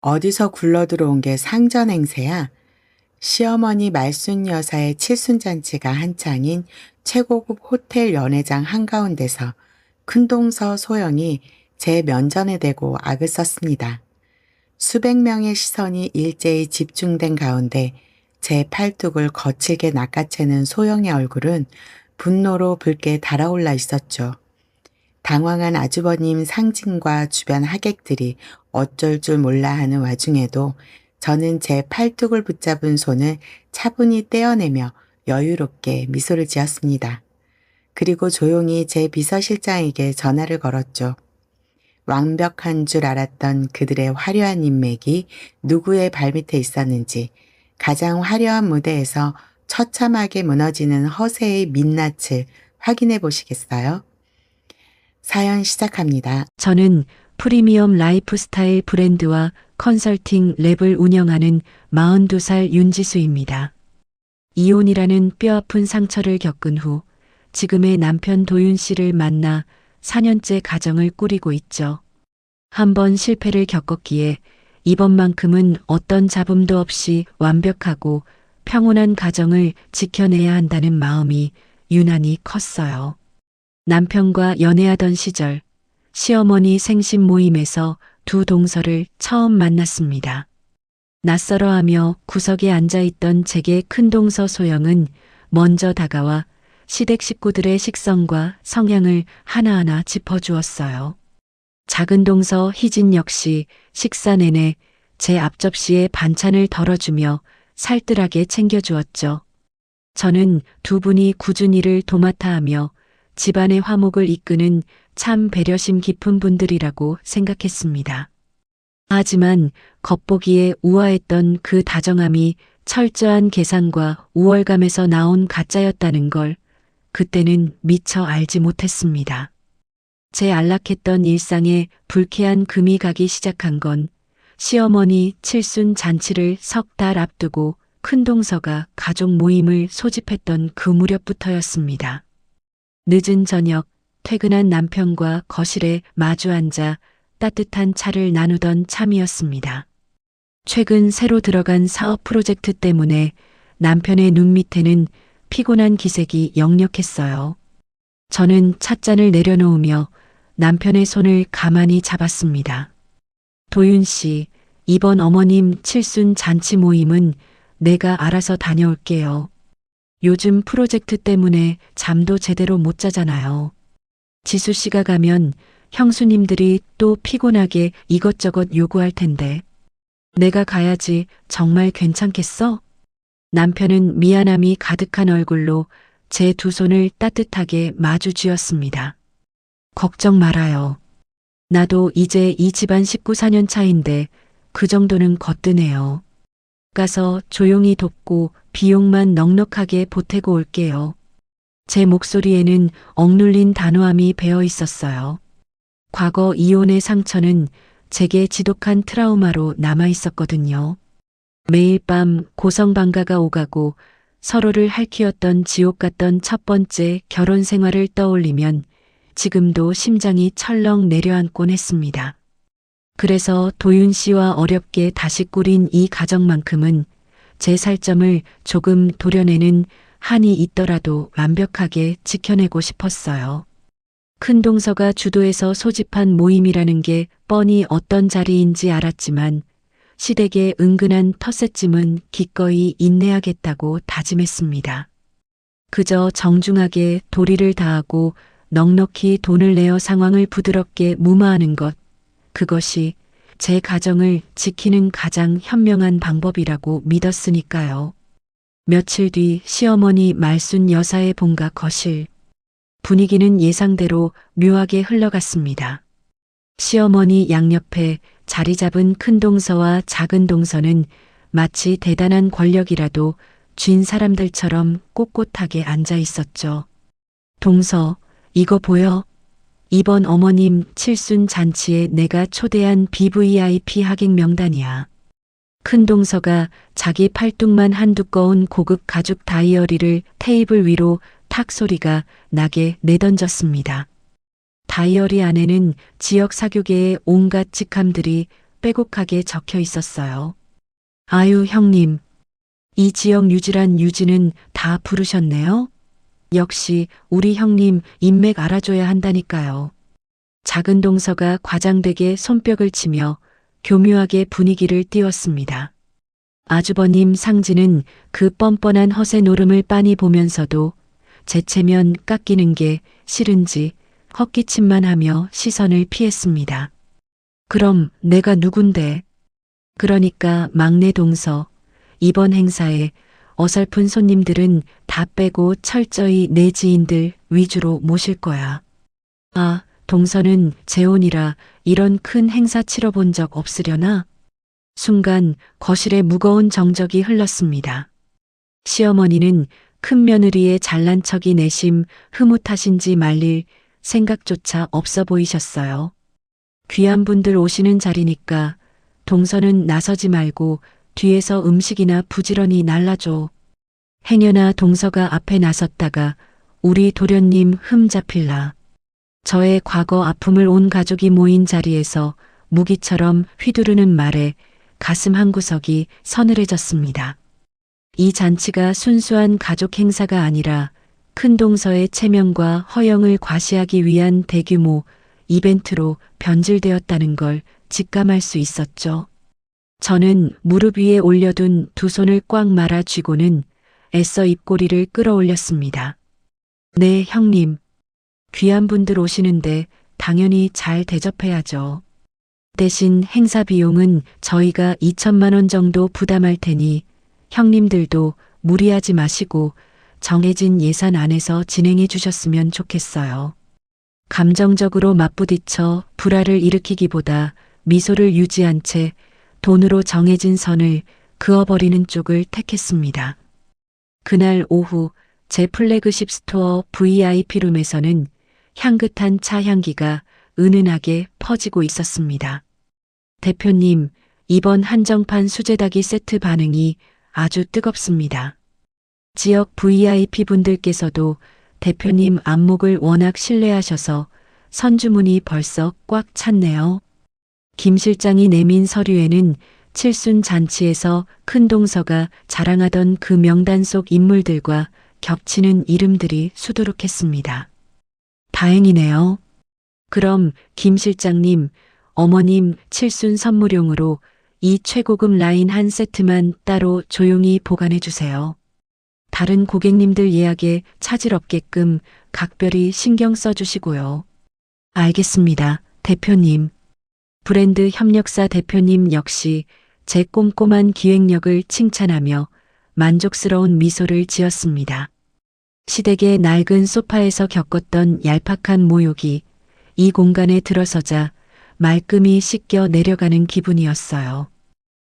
어디서 굴러 들어온 게 상전 행세야? 시어머니 말순 여사의 칠순잔치가 한창인 최고급 호텔 연회장 한가운데서 큰동서 소영이 제 면전에 대고 악을 썼습니다. 수백 명의 시선이 일제히 집중된 가운데 제 팔뚝을 거칠게 낚아채는 소영의 얼굴은 분노로 붉게 달아올라 있었죠. 당황한 아주버님 상진과 주변 하객들이 어쩔 줄 몰라 하는 와중에도 저는 제 팔뚝을 붙잡은 손을 차분히 떼어내며 여유롭게 미소를 지었습니다. 그리고 조용히 제 비서실장에게 전화를 걸었죠. 완벽한 줄 알았던 그들의 화려한 인맥이 누구의 발밑에 있었는지, 가장 화려한 무대에서 처참하게 무너지는 허세의 민낯을 확인해 보시겠어요? 사연 시작합니다. 저는 프리미엄 라이프스타일 브랜드와 컨설팅 랩을 운영하는 42살 윤지수입니다. 이혼이라는 뼈아픈 상처를 겪은 후 지금의 남편 도윤 씨를 만나 4년째 가정을 꾸리고 있죠. 한 번 실패를 겪었기에 이번만큼은 어떤 잡음도 없이 완벽하고 평온한 가정을 지켜내야 한다는 마음이 유난히 컸어요. 남편과 연애하던 시절 시어머니 생신 모임에서 두 동서를 처음 만났습니다. 낯설어하며 구석에 앉아있던 제게 큰동서 소영은 먼저 다가와 시댁 식구들의 식성과 성향을 하나하나 짚어주었어요. 작은 동서 희진 역시 식사 내내 제 앞접시에 반찬을 덜어주며 살뜰하게 챙겨주었죠. 저는 두 분이 꾸준히 일을 도맡아 하며 집안의 화목을 이끄는 참 배려심 깊은 분들이라고 생각했습니다. 하지만 겉보기에 우아했던 그 다정함이 철저한 계산과 우월감에서 나온 가짜였다는 걸 그때는 미처 알지 못했습니다. 제 안락했던 일상에 불쾌한 금이 가기 시작한 건 시어머니 칠순 잔치를 석 달 앞두고 큰동서가 가족 모임을 소집했던 그 무렵부터였습니다. 늦은 저녁 퇴근한 남편과 거실에 마주 앉아 따뜻한 차를 나누던 참이었습니다. 최근 새로 들어간 사업 프로젝트 때문에 남편의 눈 밑에는 피곤한 기색이 역력했어요. 저는 찻잔을 내려놓으며 남편의 손을 가만히 잡았습니다. 도윤 씨, 이번 어머님 칠순 잔치 모임은 내가 알아서 다녀올게요. 요즘 프로젝트 때문에 잠도 제대로 못 자잖아요. 지수 씨가 가면 형수님들이 또 피곤하게 이것저것 요구할 텐데. 내가 가야지 정말 괜찮겠어? 남편은 미안함이 가득한 얼굴로 제 두 손을 따뜻하게 마주 쥐었습니다. 걱정 말아요. 나도 이제 이 집안 식구 4년 차인데 그 정도는 거뜬해요. 가서 조용히 돕고 비용만 넉넉하게 보태고 올게요. 제 목소리에는 억눌린 단호함이 배어 있었어요. 과거 이혼의 상처는 제게 지독한 트라우마로 남아 있었거든요. 매일 밤 고성방가가 오가고 서로를 핥히었던 지옥 같던 첫 번째 결혼 생활을 떠올리면 지금도 심장이 철렁 내려앉곤 했습니다. 그래서 도윤 씨와 어렵게 다시 꾸린 이 가정만큼은 제 살점을 조금 도려내는 한이 있더라도 완벽하게 지켜내고 싶었어요. 큰동서가 주도해서 소집한 모임이라는 게 뻔히 어떤 자리인지 알았지만 시댁의 은근한 텃세짐은 기꺼이 인내하겠다고 다짐했습니다. 그저 정중하게 도리를 다하고 넉넉히 돈을 내어 상황을 부드럽게 무마하는 것, 그것이 제 가정을 지키는 가장 현명한 방법이라고 믿었으니까요. 며칠 뒤 시어머니 말순 여사의 본가 거실. 분위기는 예상대로 묘하게 흘러갔습니다. 시어머니 양옆에 자리 잡은 큰 동서와 작은 동서는 마치 대단한 권력이라도 쥔 사람들처럼 꼿꼿하게 앉아 있었죠. 동서, 이거 보여? 이번 어머님 칠순 잔치에 내가 초대한 BVIP 하객 명단이야. 큰 동서가 자기 팔뚝만 한 두꺼운 고급 가죽 다이어리를 테이블 위로 탁 소리가 나게 내던졌습니다. 다이어리 안에는 지역 사교계의 온갖 직함들이 빼곡하게 적혀 있었어요. 아유, 형님. 이 지역 유지란 유지는 다 부르셨네요? 역시 우리 형님 인맥 알아줘야 한다니까요. 작은 동서가 과장되게 손뼉을 치며 교묘하게 분위기를 띄웠습니다. 아주버님 상진은 그 뻔뻔한 허세 노름을 빤히 보면서도 제체면 깎이는 게 싫은지 헛기침만 하며 시선을 피했습니다. 그럼 내가 누군데? 그러니까 막내 동서, 이번 행사에 어설픈 손님들은 다 빼고 철저히 내 지인들 위주로 모실 거야. 아, 동서는 재혼이라 이런 큰 행사 치러본 적 없으려나? 순간 거실에 무거운 정적이 흘렀습니다. 시어머니는 큰 며느리의 잘난 척이 내심 흐뭇하신지 말릴 생각조차 없어 보이셨어요. 귀한 분들 오시는 자리니까 동서는 나서지 말고 뒤에서 음식이나 부지런히 날라줘. 행여나 동서가 앞에 나섰다가 우리 도련님 흠 잡힐라. 저의 과거 아픔을 온 가족이 모인 자리에서 무기처럼 휘두르는 말에 가슴 한구석이 서늘해졌습니다. 이 잔치가 순수한 가족 행사가 아니라 큰 동서의 체면과 허영을 과시하기 위한 대규모 이벤트로 변질되었다는 걸 직감할 수 있었죠. 저는 무릎 위에 올려둔 두 손을 꽉 말아 쥐고는 애써 입꼬리를 끌어올렸습니다. 네, 형님. 귀한 분들 오시는데 당연히 잘 대접해야죠. 대신 행사 비용은 저희가 2천만 원 정도 부담할 테니 형님들도 무리하지 마시고 정해진 예산 안에서 진행해 주셨으면 좋겠어요. 감정적으로 맞부딪혀 불화를 일으키기보다 미소를 유지한 채 돈으로 정해진 선을 그어버리는 쪽을 택했습니다. 그날 오후 제 플래그십 스토어 VIP룸에서는 향긋한 차 향기가 은은하게 퍼지고 있었습니다. 대표님, 이번 한정판 수제닭이 세트 반응이 아주 뜨겁습니다. 지역 VIP 분들께서도 대표님 안목을 워낙 신뢰하셔서 선주문이 벌써 꽉 찼네요. 김 실장이 내민 서류에는 칠순 잔치에서 큰 동서가 자랑하던 그 명단 속 인물들과 겹치는 이름들이 수두룩했습니다. 다행이네요. 그럼 김 실장님, 어머님 칠순 선물용으로 이 최고급 라인 한 세트만 따로 조용히 보관해 주세요. 다른 고객님들 예약에 차질 없게끔 각별히 신경 써주시고요. 알겠습니다, 대표님. 브랜드 협력사 대표님 역시 제 꼼꼼한 기획력을 칭찬하며 만족스러운 미소를 지었습니다. 시댁의 낡은 소파에서 겪었던 얄팍한 모욕이 이 공간에 들어서자 말끔히 씻겨 내려가는 기분이었어요.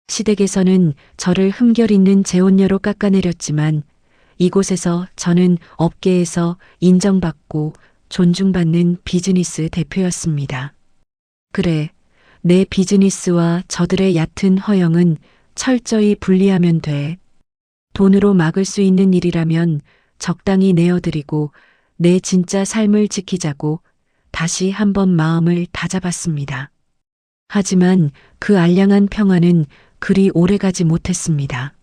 시댁에서는 저를 흠결 있는 재혼녀로 깎아내렸지만 이곳에서 저는 업계에서 인정받고 존중받는 비즈니스 대표였습니다. 그래, 내 비즈니스와 저들의 얕은 허영은 철저히 분리하면 돼. 돈으로 막을 수 있는 일이라면 적당히 내어드리고 내 진짜 삶을 지키자고 다시 한번 마음을 다잡았습니다. 하지만 그 알량한 평화는 그리 오래가지 못했습니다.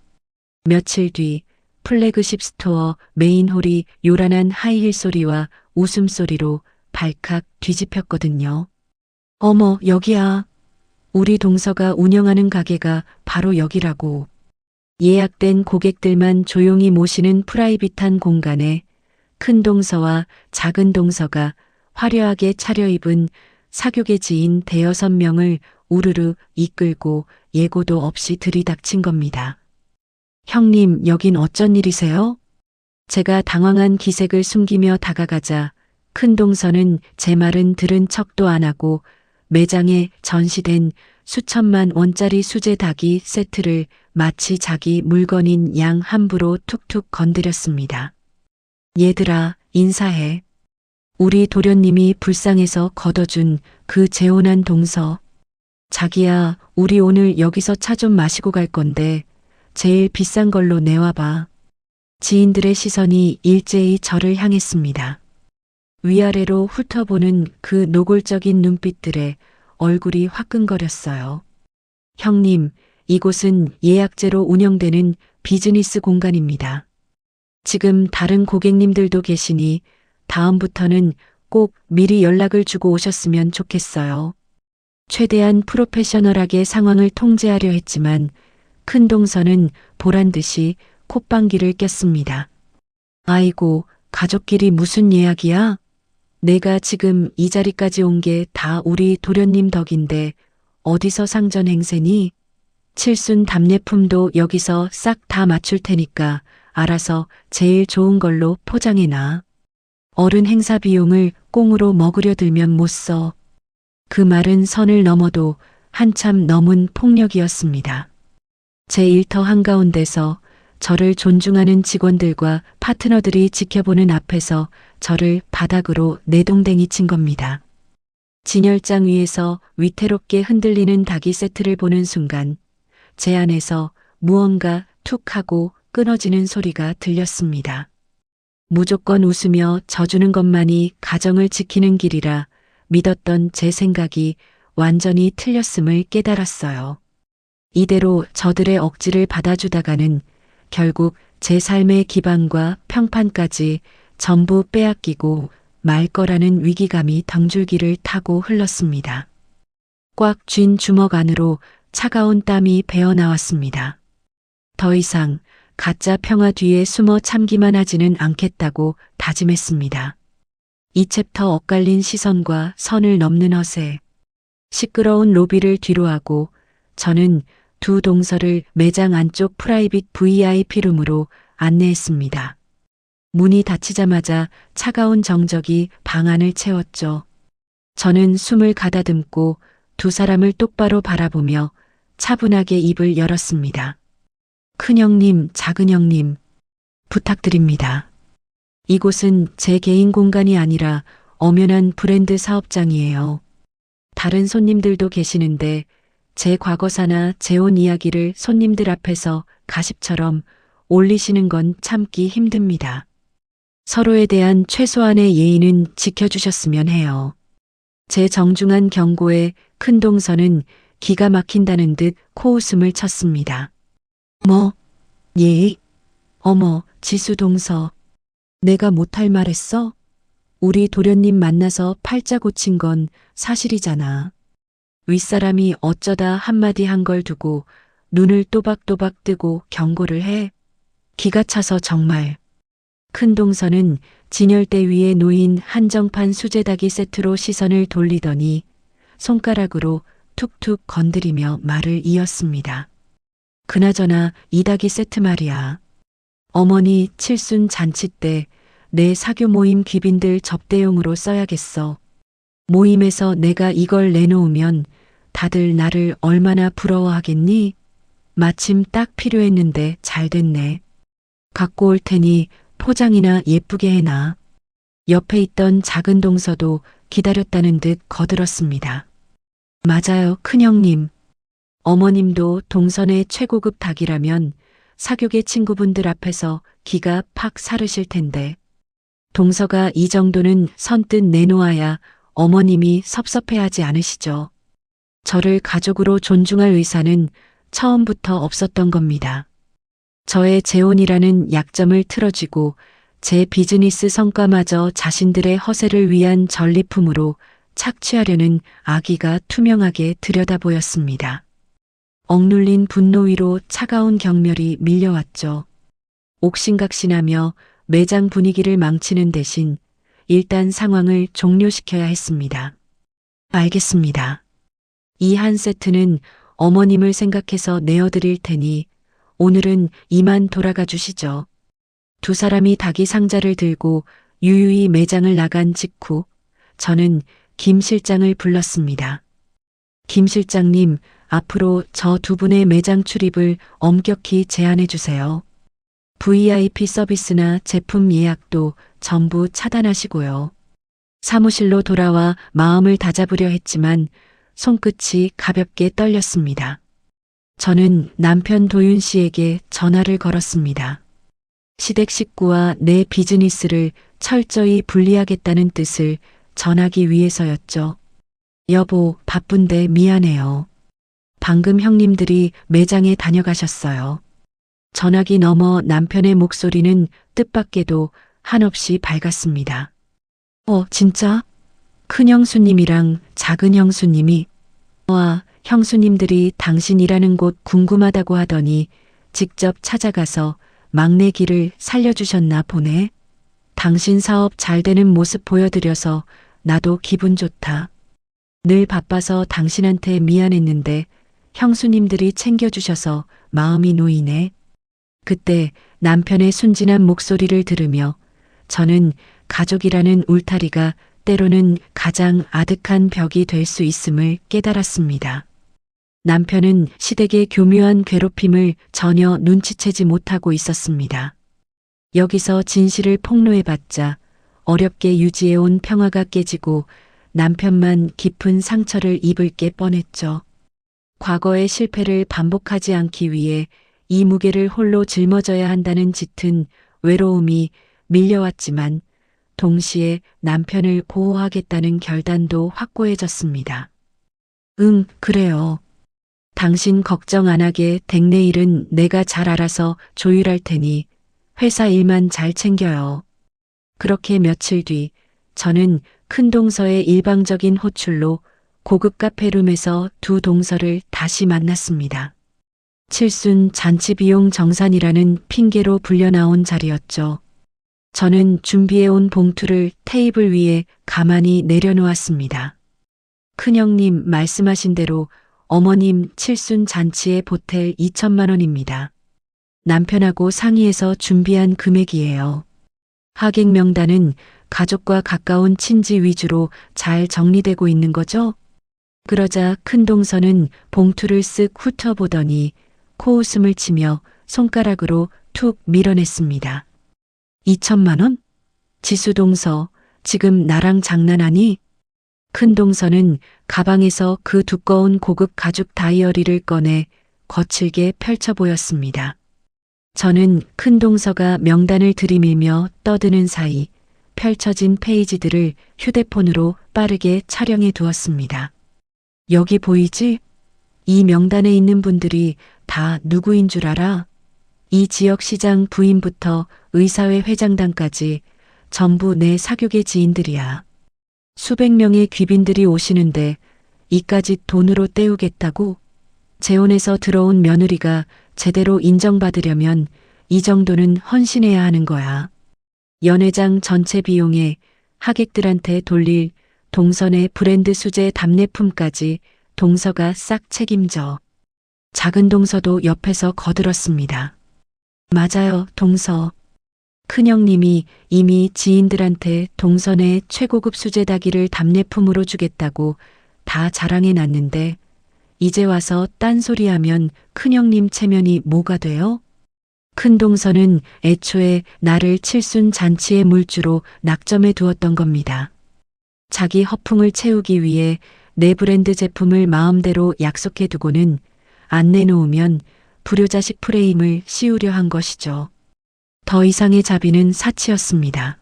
며칠 뒤 플래그십 스토어 메인홀이 요란한 하이힐 소리와 웃음소리로 발칵 뒤집혔거든요. 어머, 여기야. 우리 동서가 운영하는 가게가 바로 여기라고. 예약된 고객들만 조용히 모시는 프라이빗한 공간에 큰 동서와 작은 동서가 화려하게 차려입은 사교계 지인 대여섯 명을 우르르 이끌고 예고도 없이 들이닥친 겁니다. 형님, 여긴 어쩐 일이세요? 제가 당황한 기색을 숨기며 다가가자 큰 동서는 제 말은 들은 척도 안 하고 매장에 전시된 수천만 원짜리 수제 닭이 세트를 마치 자기 물건인 양 함부로 툭툭 건드렸습니다. 얘들아, 인사해. 우리 도련님이 불쌍해서 걷어준 그 재혼한 동서. 자기야, 우리 오늘 여기서 차 좀 마시고 갈 건데 제일 비싼 걸로 내와봐. 지인들의 시선이 일제히 저를 향했습니다. 위아래로 훑어보는 그 노골적인 눈빛들에 얼굴이 화끈거렸어요. 형님, 이곳은 예약제로 운영되는 비즈니스 공간입니다. 지금 다른 고객님들도 계시니 다음부터는 꼭 미리 연락을 주고 오셨으면 좋겠어요. 최대한 프로페셔널하게 상황을 통제하려 했지만 큰 동서는 보란 듯이 콧방귀를 꼈습니다. 아이고, 가족끼리 무슨 예약이야? 내가 지금 이 자리까지 온 게 다 우리 도련님 덕인데 어디서 상전 행세니? 칠순 답례품도 여기서 싹 다 맞출 테니까 알아서 제일 좋은 걸로 포장해놔. 어른 행사 비용을 꽁으로 먹으려 들면 못 써. 그 말은 선을 넘어도 한참 넘은 폭력이었습니다. 제 일터 한가운데서 저를 존중하는 직원들과 파트너들이 지켜보는 앞에서 저를 바닥으로 내동댕이 친 겁니다. 진열장 위에서 위태롭게 흔들리는 닭이 세트를 보는 순간 제 안에서 무언가 툭 하고 끊어지는 소리가 들렸습니다. 무조건 웃으며 져주는 것만이 가정을 지키는 길이라 믿었던 제 생각이 완전히 틀렸음을 깨달았어요. 이대로 저들의 억지를 받아주다가는 결국 제 삶의 기반과 평판까지 전부 빼앗기고 말 거라는 위기감이 덩줄기를 타고 흘렀습니다. 꽉 쥔 주먹 안으로 차가운 땀이 배어 나왔습니다. 더 이상 가짜 평화 뒤에 숨어 참기만 하지는 않겠다고 다짐했습니다. 이 챕터 엇갈린 시선과 선을 넘는 허세. 시끄러운 로비를 뒤로하고 저는 두 동서를 매장 안쪽 프라이빗 VIP룸으로 안내했습니다. 문이 닫히자마자 차가운 정적이 방 안을 채웠죠. 저는 숨을 가다듬고 두 사람을 똑바로 바라보며 차분하게 입을 열었습니다. 큰형님, 작은형님, 부탁드립니다. 이곳은 제 개인 공간이 아니라 엄연한 브랜드 사업장이에요. 다른 손님들도 계시는데 제 과거사나 재혼 이야기를 손님들 앞에서 가십처럼 올리시는 건 참기 힘듭니다. 서로에 대한 최소한의 예의는 지켜주셨으면 해요. 제 정중한 경고에 큰 동서는 기가 막힌다는 듯 코웃음을 쳤습니다. 뭐? 예의? 어머, 지수 동서. 내가 못할 말 했어? 우리 도련님 만나서 팔자 고친 건 사실이잖아. 윗사람이 어쩌다 한마디 한 걸 두고 눈을 또박또박 뜨고 경고를 해. 기가 차서 정말. 큰 동서는 진열대 위에 놓인 한정판 수제닭이 세트로 시선을 돌리더니 손가락으로 툭툭 건드리며 말을 이었습니다. 그나저나 이 닭이 세트 말이야. 어머니 칠순 잔치 때 내 사교 모임 귀빈들 접대용으로 써야겠어. 모임에서 내가 이걸 내놓으면 다들 나를 얼마나 부러워하겠니? 마침 딱 필요했는데 잘 됐네. 갖고 올 테니 포장이나 예쁘게 해놔. 옆에 있던 작은 동서도 기다렸다는 듯 거들었습니다. 맞아요, 큰형님. 어머님도 동선의 최고급 닭이라면 사교계 친구분들 앞에서 기가 팍 사르실 텐데. 동서가 이 정도는 선뜻 내놓아야 어머님이 섭섭해하지 않으시죠. 저를 가족으로 존중할 의사는 처음부터 없었던 겁니다. 저의 재혼이라는 약점을 틀어쥐고 제 비즈니스 성과마저 자신들의 허세를 위한 전리품으로 착취하려는 악의가 투명하게 들여다보였습니다. 억눌린 분노 위로 차가운 경멸이 밀려왔죠. 옥신각신하며 매장 분위기를 망치는 대신 일단 상황을 종료시켜야 했습니다. 알겠습니다. 이 한 세트는 어머님을 생각해서 내어드릴 테니 오늘은 이만 돌아가 주시죠. 두 사람이 닭이 상자를 들고 유유히 매장을 나간 직후 저는 김 실장을 불렀습니다. 김 실장님, 앞으로 저 두 분의 매장 출입을 엄격히 제한해 주세요. VIP 서비스나 제품 예약도 전부 차단하시고요. 사무실로 돌아와 마음을 다잡으려 했지만 손끝이 가볍게 떨렸습니다. 저는 남편 도윤 씨에게 전화를 걸었습니다. 시댁 식구와 내 비즈니스를 철저히 분리하겠다는 뜻을 전하기 위해서였죠. 여보, 바쁜데 미안해요. 방금 형님들이 매장에 다녀가셨어요. 전화기 너머 남편의 목소리는 뜻밖에도 한없이 밝았습니다. 진짜? 큰 형수님이랑 작은 형수님이? 와, 형수님들이 당신 일하는 곳 궁금하다고 하더니 직접 찾아가서 막내 길을 살려주셨나 보네. 당신 사업 잘 되는 모습 보여드려서 나도 기분 좋다. 늘 바빠서 당신한테 미안했는데 형수님들이 챙겨주셔서 마음이 놓이네. 그때 남편의 순진한 목소리를 들으며 저는 가족이라는 울타리가 때로는 가장 아득한 벽이 될 수 있음을 깨달았습니다. 남편은 시댁의 교묘한 괴롭힘을 전혀 눈치채지 못하고 있었습니다. 여기서 진실을 폭로해봤자 어렵게 유지해온 평화가 깨지고 남편만 깊은 상처를 입을 게 뻔했죠. 과거의 실패를 반복하지 않기 위해 이 무게를 홀로 짊어져야 한다는 짙은 외로움이 밀려왔지만 동시에 남편을 보호하겠다는 결단도 확고해졌습니다. 그래요. 당신 걱정 안 하게 댁내 일은 내가 잘 알아서 조율할 테니 회사 일만 잘 챙겨요. 그렇게 며칠 뒤 저는 큰 동서의 일방적인 호출로 고급 카페룸에서 두 동서를 다시 만났습니다. 칠순 잔치 비용 정산이라는 핑계로 불려나온 자리였죠. 저는 준비해온 봉투를 테이블 위에 가만히 내려놓았습니다. 큰형님 말씀하신 대로 어머님 칠순 잔치에 보탤 2천만 원입니다. 남편하고 상의해서 준비한 금액이에요. 하객 명단은 가족과 가까운 친지 위주로 잘 정리되고 있는 거죠? 그러자 큰 동서는 봉투를 쓱 훑어보더니 코웃음을 치며 손가락으로 툭 밀어냈습니다. 2천만 원? 지수동서, 지금 나랑 장난하니? 큰 동서는 가방에서 그 두꺼운 고급 가죽 다이어리를 꺼내 거칠게 펼쳐 보였습니다. 저는 큰 동서가 명단을 들이밀며 떠드는 사이 펼쳐진 페이지들을 휴대폰으로 빠르게 촬영해 두었습니다. 여기 보이지? 이 명단에 있는 분들이 다 누구인 줄 알아? 이 지역 시장 부인부터 의사회 회장단까지 전부 내 사교계 지인들이야. 수백 명의 귀빈들이 오시는데 이까지 돈으로 때우겠다고? 재혼해서 들어온 며느리가 제대로 인정받으려면 이 정도는 헌신해야 하는 거야. 연회장 전체 비용에 하객들한테 돌릴 동선의 브랜드 수제 답례품까지 동서가 싹 책임져. 작은 동서도 옆에서 거들었습니다. 맞아요, 동서. 큰형님이 이미 지인들한테 동선의 최고급 수제 닭이를 답례품으로 주겠다고 다 자랑해 놨는데 이제 와서 딴소리하면 큰형님 체면이 뭐가 돼요? 큰 동서는 애초에 나를 칠순 잔치의 물주로 낙점해 두었던 겁니다. 자기 허풍을 채우기 위해 내 브랜드 제품을 마음대로 약속해 두고는 안 내놓으면 불효자식 프레임을 씌우려 한 것이죠. 더 이상의 자비는 사치였습니다.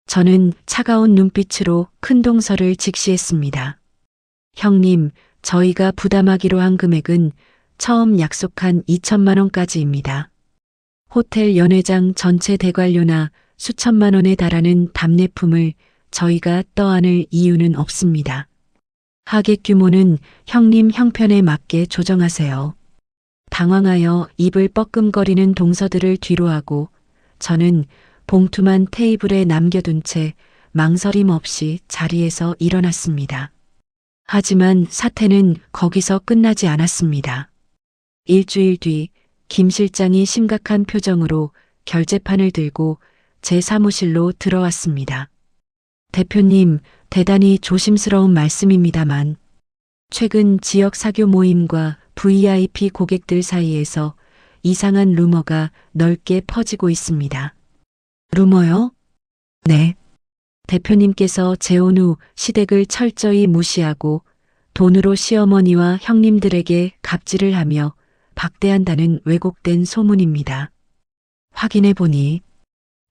저는 차가운 눈빛으로 큰 동서를 직시했습니다. 형님, 저희가 부담하기로 한 금액은 처음 약속한 2천만 원까지입니다. 호텔 연회장 전체 대관료나 수천만 원에 달하는 답례품을 저희가 떠안을 이유는 없습니다. 하객 규모는 형님 형편에 맞게 조정하세요. 당황하여 입을 뻐끔거리는 동서들을 뒤로하고 저는 봉투만 테이블에 남겨둔 채 망설임 없이 자리에서 일어났습니다. 하지만 사태는 거기서 끝나지 않았습니다. 일주일 뒤 김 실장이 심각한 표정으로 결제판을 들고 제 사무실로 들어왔습니다. 대표님, 대단히 조심스러운 말씀입니다만 최근 지역 사교 모임과 VIP 고객들 사이에서 이상한 루머가 넓게 퍼지고 있습니다. 루머요? 네. 대표님께서 재혼 후 시댁을 철저히 무시하고 돈으로 시어머니와 형님들에게 갑질을 하며 박대한다는 왜곡된 소문입니다. 확인해 보니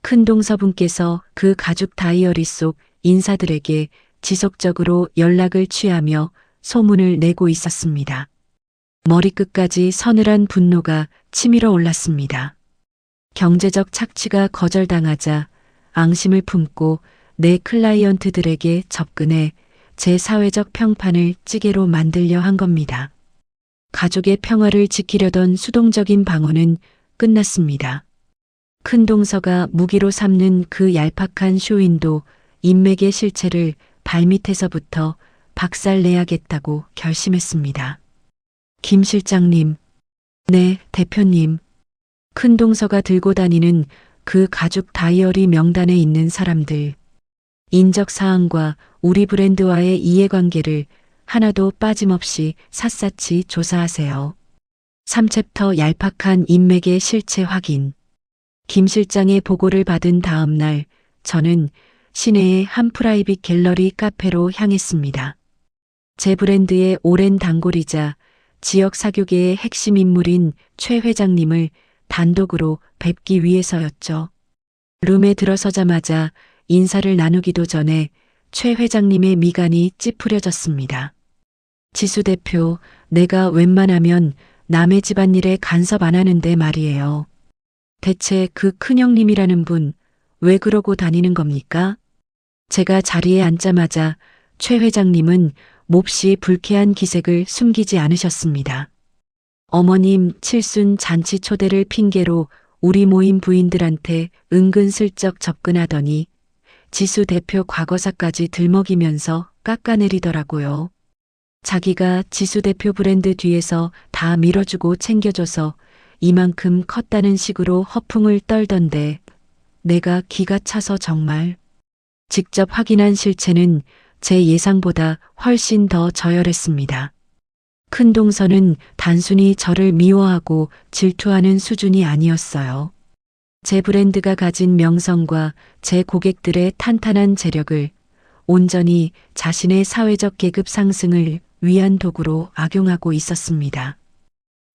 큰 동서분께서 그 가죽 다이어리 속 인사들에게 지속적으로 연락을 취하며 소문을 내고 있었습니다. 머리끝까지 서늘한 분노가 치밀어 올랐습니다. 경제적 착취가 거절당하자 앙심을 품고 내 클라이언트들에게 접근해 제 사회적 평판을 찌개로 만들려 한 겁니다. 가족의 평화를 지키려던 수동적인 방어는 끝났습니다. 큰 동서가 무기로 삼는 그 얄팍한 쇼윈도 인맥의 실체를 발밑에서부터 박살내야겠다고 결심했습니다. 김 실장님, 네, 대표님. 큰 동서가 들고 다니는 그 가죽 다이어리 명단에 있는 사람들, 인적 사항과 우리 브랜드와의 이해관계를 하나도 빠짐없이 샅샅이 조사하세요. 3챕터 얄팍한 인맥의 실체 확인. 김 실장의 보고를 받은 다음 날 저는 시내의 한 프라이빗 갤러리 카페로 향했습니다. 제 브랜드의 오랜 단골이자 지역 사교계의 핵심 인물인 최 회장님을 단독으로 뵙기 위해서였죠. 룸에 들어서자마자 인사를 나누기도 전에 최 회장님의 미간이 찌푸려졌습니다. 지수 대표, 내가 웬만하면 남의 집안일에 간섭 안 하는데 말이에요. 대체 그 큰형님이라는 분, 왜 그러고 다니는 겁니까? 제가 자리에 앉자마자 최 회장님은 몹시 불쾌한 기색을 숨기지 않으셨습니다. 어머님 칠순 잔치 초대를 핑계로 우리 모임 부인들한테 은근슬쩍 접근하더니 지수 대표 과거사까지 들먹이면서 깎아내리더라고요. 자기가 지수 대표 브랜드 뒤에서 다 밀어주고 챙겨줘서 이만큼 컸다는 식으로 허풍을 떨던데 내가 기가 차서 정말. 직접 확인한 실체는 제 예상보다 훨씬 더 저열했습니다. 큰 동서는 단순히 저를 미워하고 질투하는 수준이 아니었어요. 제 브랜드가 가진 명성과 제 고객들의 탄탄한 재력을 온전히 자신의 사회적 계급 상승을 위한 도구로 악용하고 있었습니다.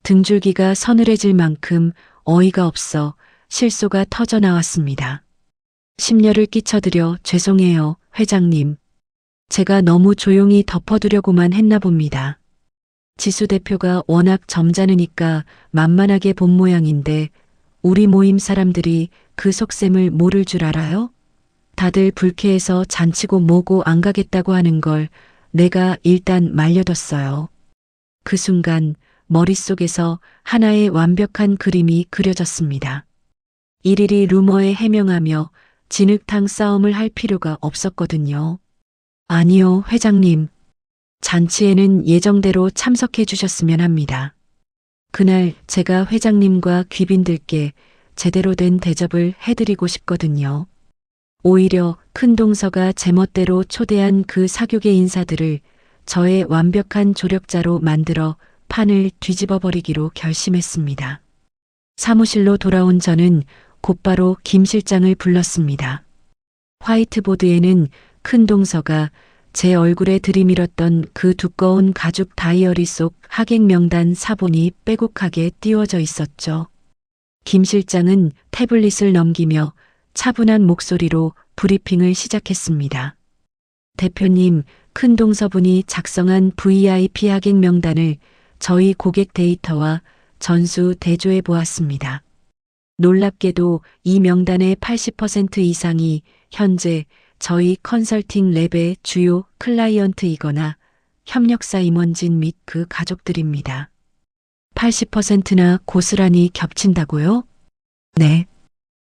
등줄기가 서늘해질 만큼 어이가 없어 실소가 터져 나왔습니다. 심려를 끼쳐드려 죄송해요, 회장님. 제가 너무 조용히 덮어두려고만 했나 봅니다. 지수 대표가 워낙 점잖으니까 만만하게 본 모양인데 우리 모임 사람들이 그 속셈을 모를 줄 알아요? 다들 불쾌해서 잔치고 뭐고 안 가겠다고 하는 걸 내가 일단 말려뒀어요. 그 순간 머릿속에서 하나의 완벽한 그림이 그려졌습니다. 일일이 루머에 해명하며 진흙탕 싸움을 할 필요가 없었거든요. 아니요, 회장님. 잔치에는 예정대로 참석해 주셨으면 합니다. 그날 제가 회장님과 귀빈들께 제대로 된 대접을 해드리고 싶거든요. 오히려 큰 동서가 제멋대로 초대한 그 사교계 인사들을 저의 완벽한 조력자로 만들어 판을 뒤집어 버리기로 결심했습니다. 사무실로 돌아온 저는 곧바로 김 실장을 불렀습니다. 화이트보드에는 큰 동서가 제 얼굴에 들이밀었던 그 두꺼운 가죽 다이어리 속 하객 명단 사본이 빼곡하게 띄워져 있었죠. 김 실장은 태블릿을 넘기며 차분한 목소리로 브리핑을 시작했습니다. 대표님, 큰 동서분이 작성한 VIP 하객 명단을 저희 고객 데이터와 전수 대조해 보았습니다. 놀랍게도 이 명단의 80% 이상이 현재 저희 컨설팅 랩의 주요 클라이언트이거나 협력사 임원진 및 그 가족들입니다. 80%나 고스란히 겹친다고요? 네.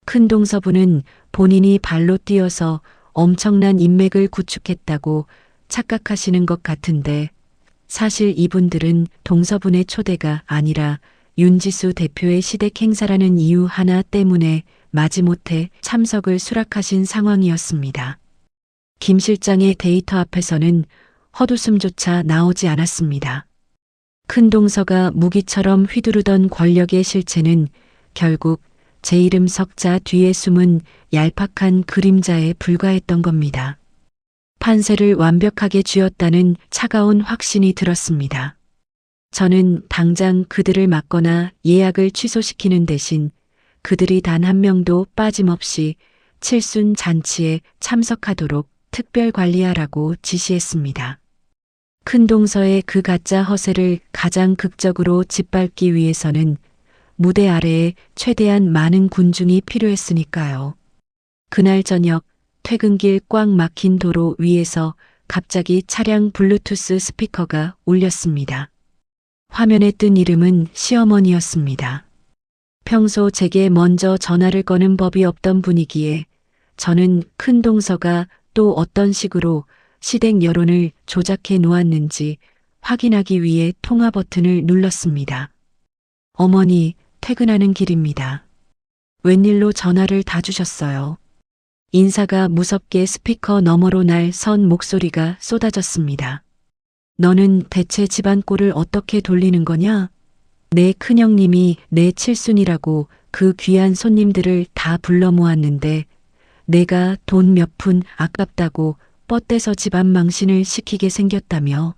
큰 동서분은 본인이 발로 뛰어서 엄청난 인맥을 구축했다고 착각하시는 것 같은데 사실 이분들은 동서분의 초대가 아니라 윤지수 대표의 시댁 행사라는 이유 하나 때문에 마지못해 참석을 수락하신 상황이었습니다. 김 실장의 데이터 앞에서는 헛웃음조차 나오지 않았습니다. 큰 동서가 무기처럼 휘두르던 권력의 실체는 결국 제 이름 석자 뒤에 숨은 얄팍한 그림자에 불과했던 겁니다. 판세를 완벽하게 쥐었다는 차가운 확신이 들었습니다. 저는 당장 그들을 막거나 예약을 취소시키는 대신 그들이 단 한 명도 빠짐없이 칠순 잔치에 참석하도록 특별 관리하라고 지시했습니다. 큰 동서의 그 가짜 허세를 가장 극적으로 짓밟기 위해서는 무대 아래에 최대한 많은 군중이 필요했으니까요. 그날 저녁 퇴근길 꽉 막힌 도로 위에서 갑자기 차량 블루투스 스피커가 울렸습니다. 화면에 뜬 이름은 시어머니였습니다. 평소 제게 먼저 전화를 거는 법이 없던 분위기에 저는 큰 동서가 또 어떤 식으로 시댁 여론을 조작해 놓았는지 확인하기 위해 통화 버튼을 눌렀습니다. 어머니, 퇴근하는 길입니다. 웬일로 전화를 다 주셨어요. 인사가 무섭게 스피커 너머로 날 선 목소리가 쏟아졌습니다. 너는 대체 집안 꼴을 어떻게 돌리는 거냐? 내 큰형님이 내 칠순이라고 그 귀한 손님들을 다 불러 모았는데 내가 돈 몇 푼 아깝다고 뻗대서 집안 망신을 시키게 생겼다며.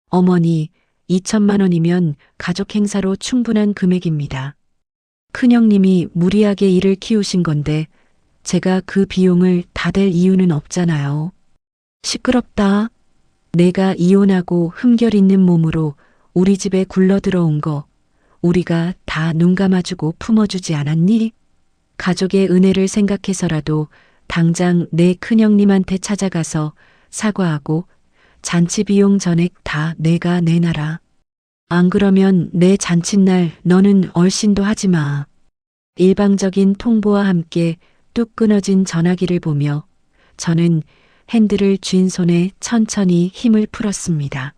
어머니, 2천만 원이면 가족 행사로 충분한 금액입니다. 큰형님이 무리하게 일을 키우신 건데 제가 그 비용을 다 댈 이유는 없잖아요. 시끄럽다. 내가 이혼하고 흠결 있는 몸으로 우리 집에 굴러 들어온 거 우리가 다 눈 감아주고 품어주지 않았니? 가족의 은혜를 생각해서라도 당장 내 큰형님한테 찾아가서 사과하고 잔치 비용 전액 다 내가 내놔라. 안 그러면 내 잔칫날 너는 얼씬도 하지 마. 일방적인 통보와 함께 뚝 끊어진 전화기를 보며 저는 핸들을 쥔 손에 천천히 힘을 풀었습니다.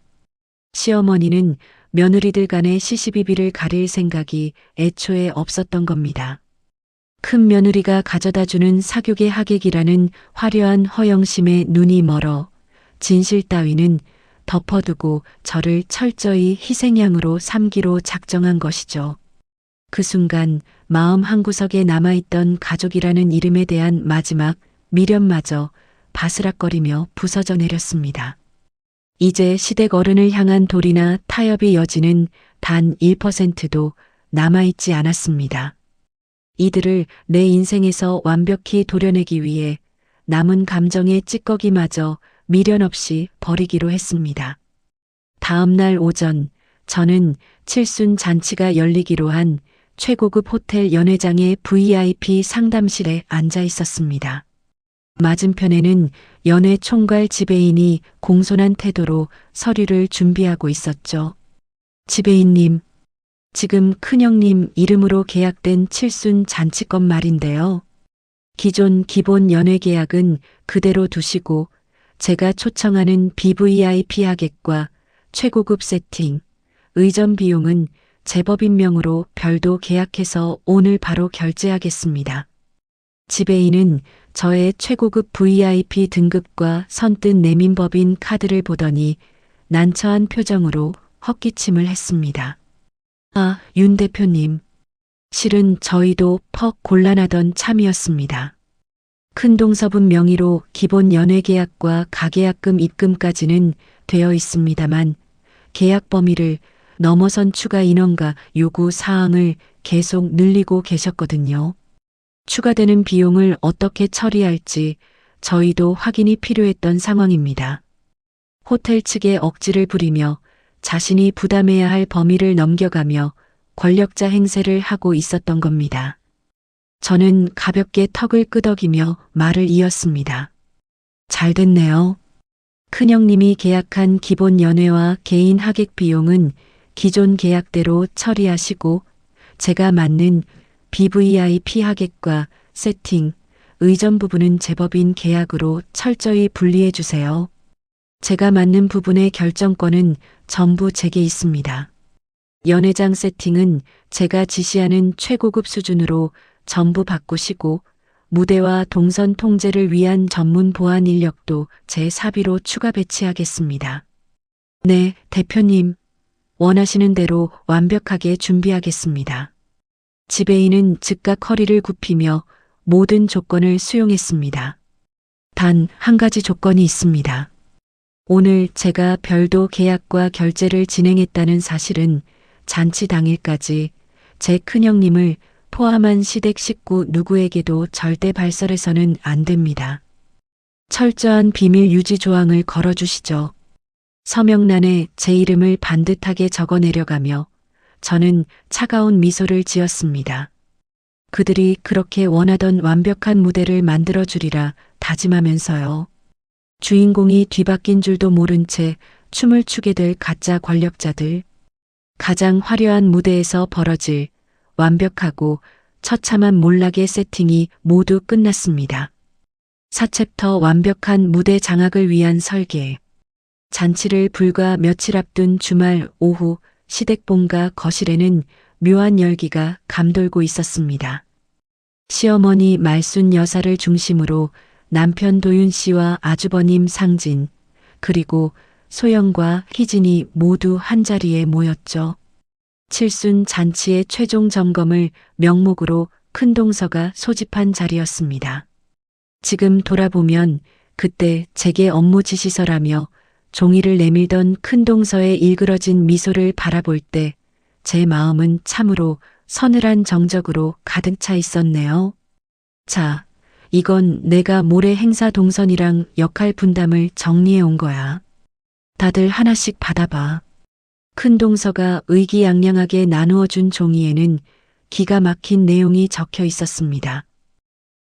시어머니는 며느리들 간의 시시비비를 가릴 생각이 애초에 없었던 겁니다. 큰 며느리가 가져다주는 사교계 하객이라는 화려한 허영심에 눈이 멀어 진실 따위는 덮어두고 저를 철저히 희생양으로 삼기로 작정한 것이죠. 그 순간 마음 한구석에 남아있던 가족이라는 이름에 대한 마지막 미련마저 바스락거리며 부서져 내렸습니다. 이제 시댁 어른을 향한 돌이나 타협의 여지는 단 1%도 남아있지 않았습니다. 이들을 내 인생에서 완벽히 도려내기 위해 남은 감정의 찌꺼기마저 미련 없이 버리기로 했습니다. 다음 날 오전 저는 칠순 잔치가 열리기로 한 최고급 호텔 연회장의 VIP 상담실에 앉아 있었습니다. 맞은편에는 연회 총괄 지배인이 공손한 태도로 서류를 준비하고 있었죠. 지배인님, 지금 큰형님 이름으로 계약된 칠순 잔치권 말인데요. 기존 기본 연회 계약은 그대로 두시고 제가 초청하는 BVIP 하객과 최고급 세팅, 의전 비용은 제법인 명으로 별도 계약해서 오늘 바로 결제하겠습니다. 지배인은 저의 최고급 VIP 등급과 선뜻 내민 법인 카드를 보더니 난처한 표정으로 헛기침을 했습니다. 아, 윤 대표님. 실은 저희도 퍽 곤란하던 참이었습니다. 큰 동서분 명의로 기본 연회 계약과 가계약금 입금까지는 되어 있습니다만 계약 범위를 넘어선 추가 인원과 요구 사항을 계속 늘리고 계셨거든요. 추가되는 비용을 어떻게 처리할지 저희도 확인이 필요했던 상황입니다. 호텔 측에 억지를 부리며 자신이 부담해야 할 범위를 넘겨가며 권력자 행세를 하고 있었던 겁니다. 저는 가볍게 턱을 끄덕이며 말을 이었습니다. 잘 됐네요. 큰형님이 계약한 기본 연회와 개인 하객 비용은 기존 계약대로 처리하시고 제가 맡는 BVIP 하객과 세팅, 의전 부분은 제법인 계약으로 철저히 분리해 주세요. 제가 맡는 부분의 결정권은 전부 제게 있습니다. 연회장 세팅은 제가 지시하는 최고급 수준으로 전부 바꾸시고 무대와 동선 통제를 위한 전문 보안 인력도 제 사비로 추가 배치하겠습니다. 네, 대표님. 원하시는 대로 완벽하게 준비하겠습니다. 지배인은 즉각 허리를 굽히며 모든 조건을 수용했습니다. 단 한 가지 조건이 있습니다. 오늘 제가 별도 계약과 결제를 진행했다는 사실은 잔치 당일까지 제 큰형님을 포함한 시댁 식구 누구에게도 절대 발설해서는 안 됩니다. 철저한 비밀 유지 조항을 걸어주시죠. 서명란에 제 이름을 반듯하게 적어 내려가며 저는 차가운 미소를 지었습니다. 그들이 그렇게 원하던 완벽한 무대를 만들어 주리라 다짐하면서요. 주인공이 뒤바뀐 줄도 모른 채 춤을 추게 될 가짜 권력자들. 가장 화려한 무대에서 벌어질 완벽하고 처참한 몰락의 세팅이 모두 끝났습니다. 4챕터 완벽한 무대 장악을 위한 설계. 잔치를 불과 며칠 앞둔 주말 오후 시댁본가 거실에는 묘한 열기가 감돌고 있었습니다. 시어머니 말순 여사를 중심으로 남편 도윤 씨와 아주버님 상진, 그리고 소영과 희진이 모두 한자리에 모였죠. 칠순 잔치의 최종 점검을 명목으로 큰 동서가 소집한 자리였습니다. 지금 돌아보면 그때 제게 업무 지시서라며 종이를 내밀던 큰 동서의 일그러진 미소를 바라볼 때 제 마음은 참으로 서늘한 정적으로 가득 차 있었네요. 자, 이건 내가 모레 행사 동선이랑 역할 분담을 정리해 온 거야. 다들 하나씩 받아봐. 큰 동서가 의기양양하게 나누어 준 종이에는 기가 막힌 내용이 적혀 있었습니다.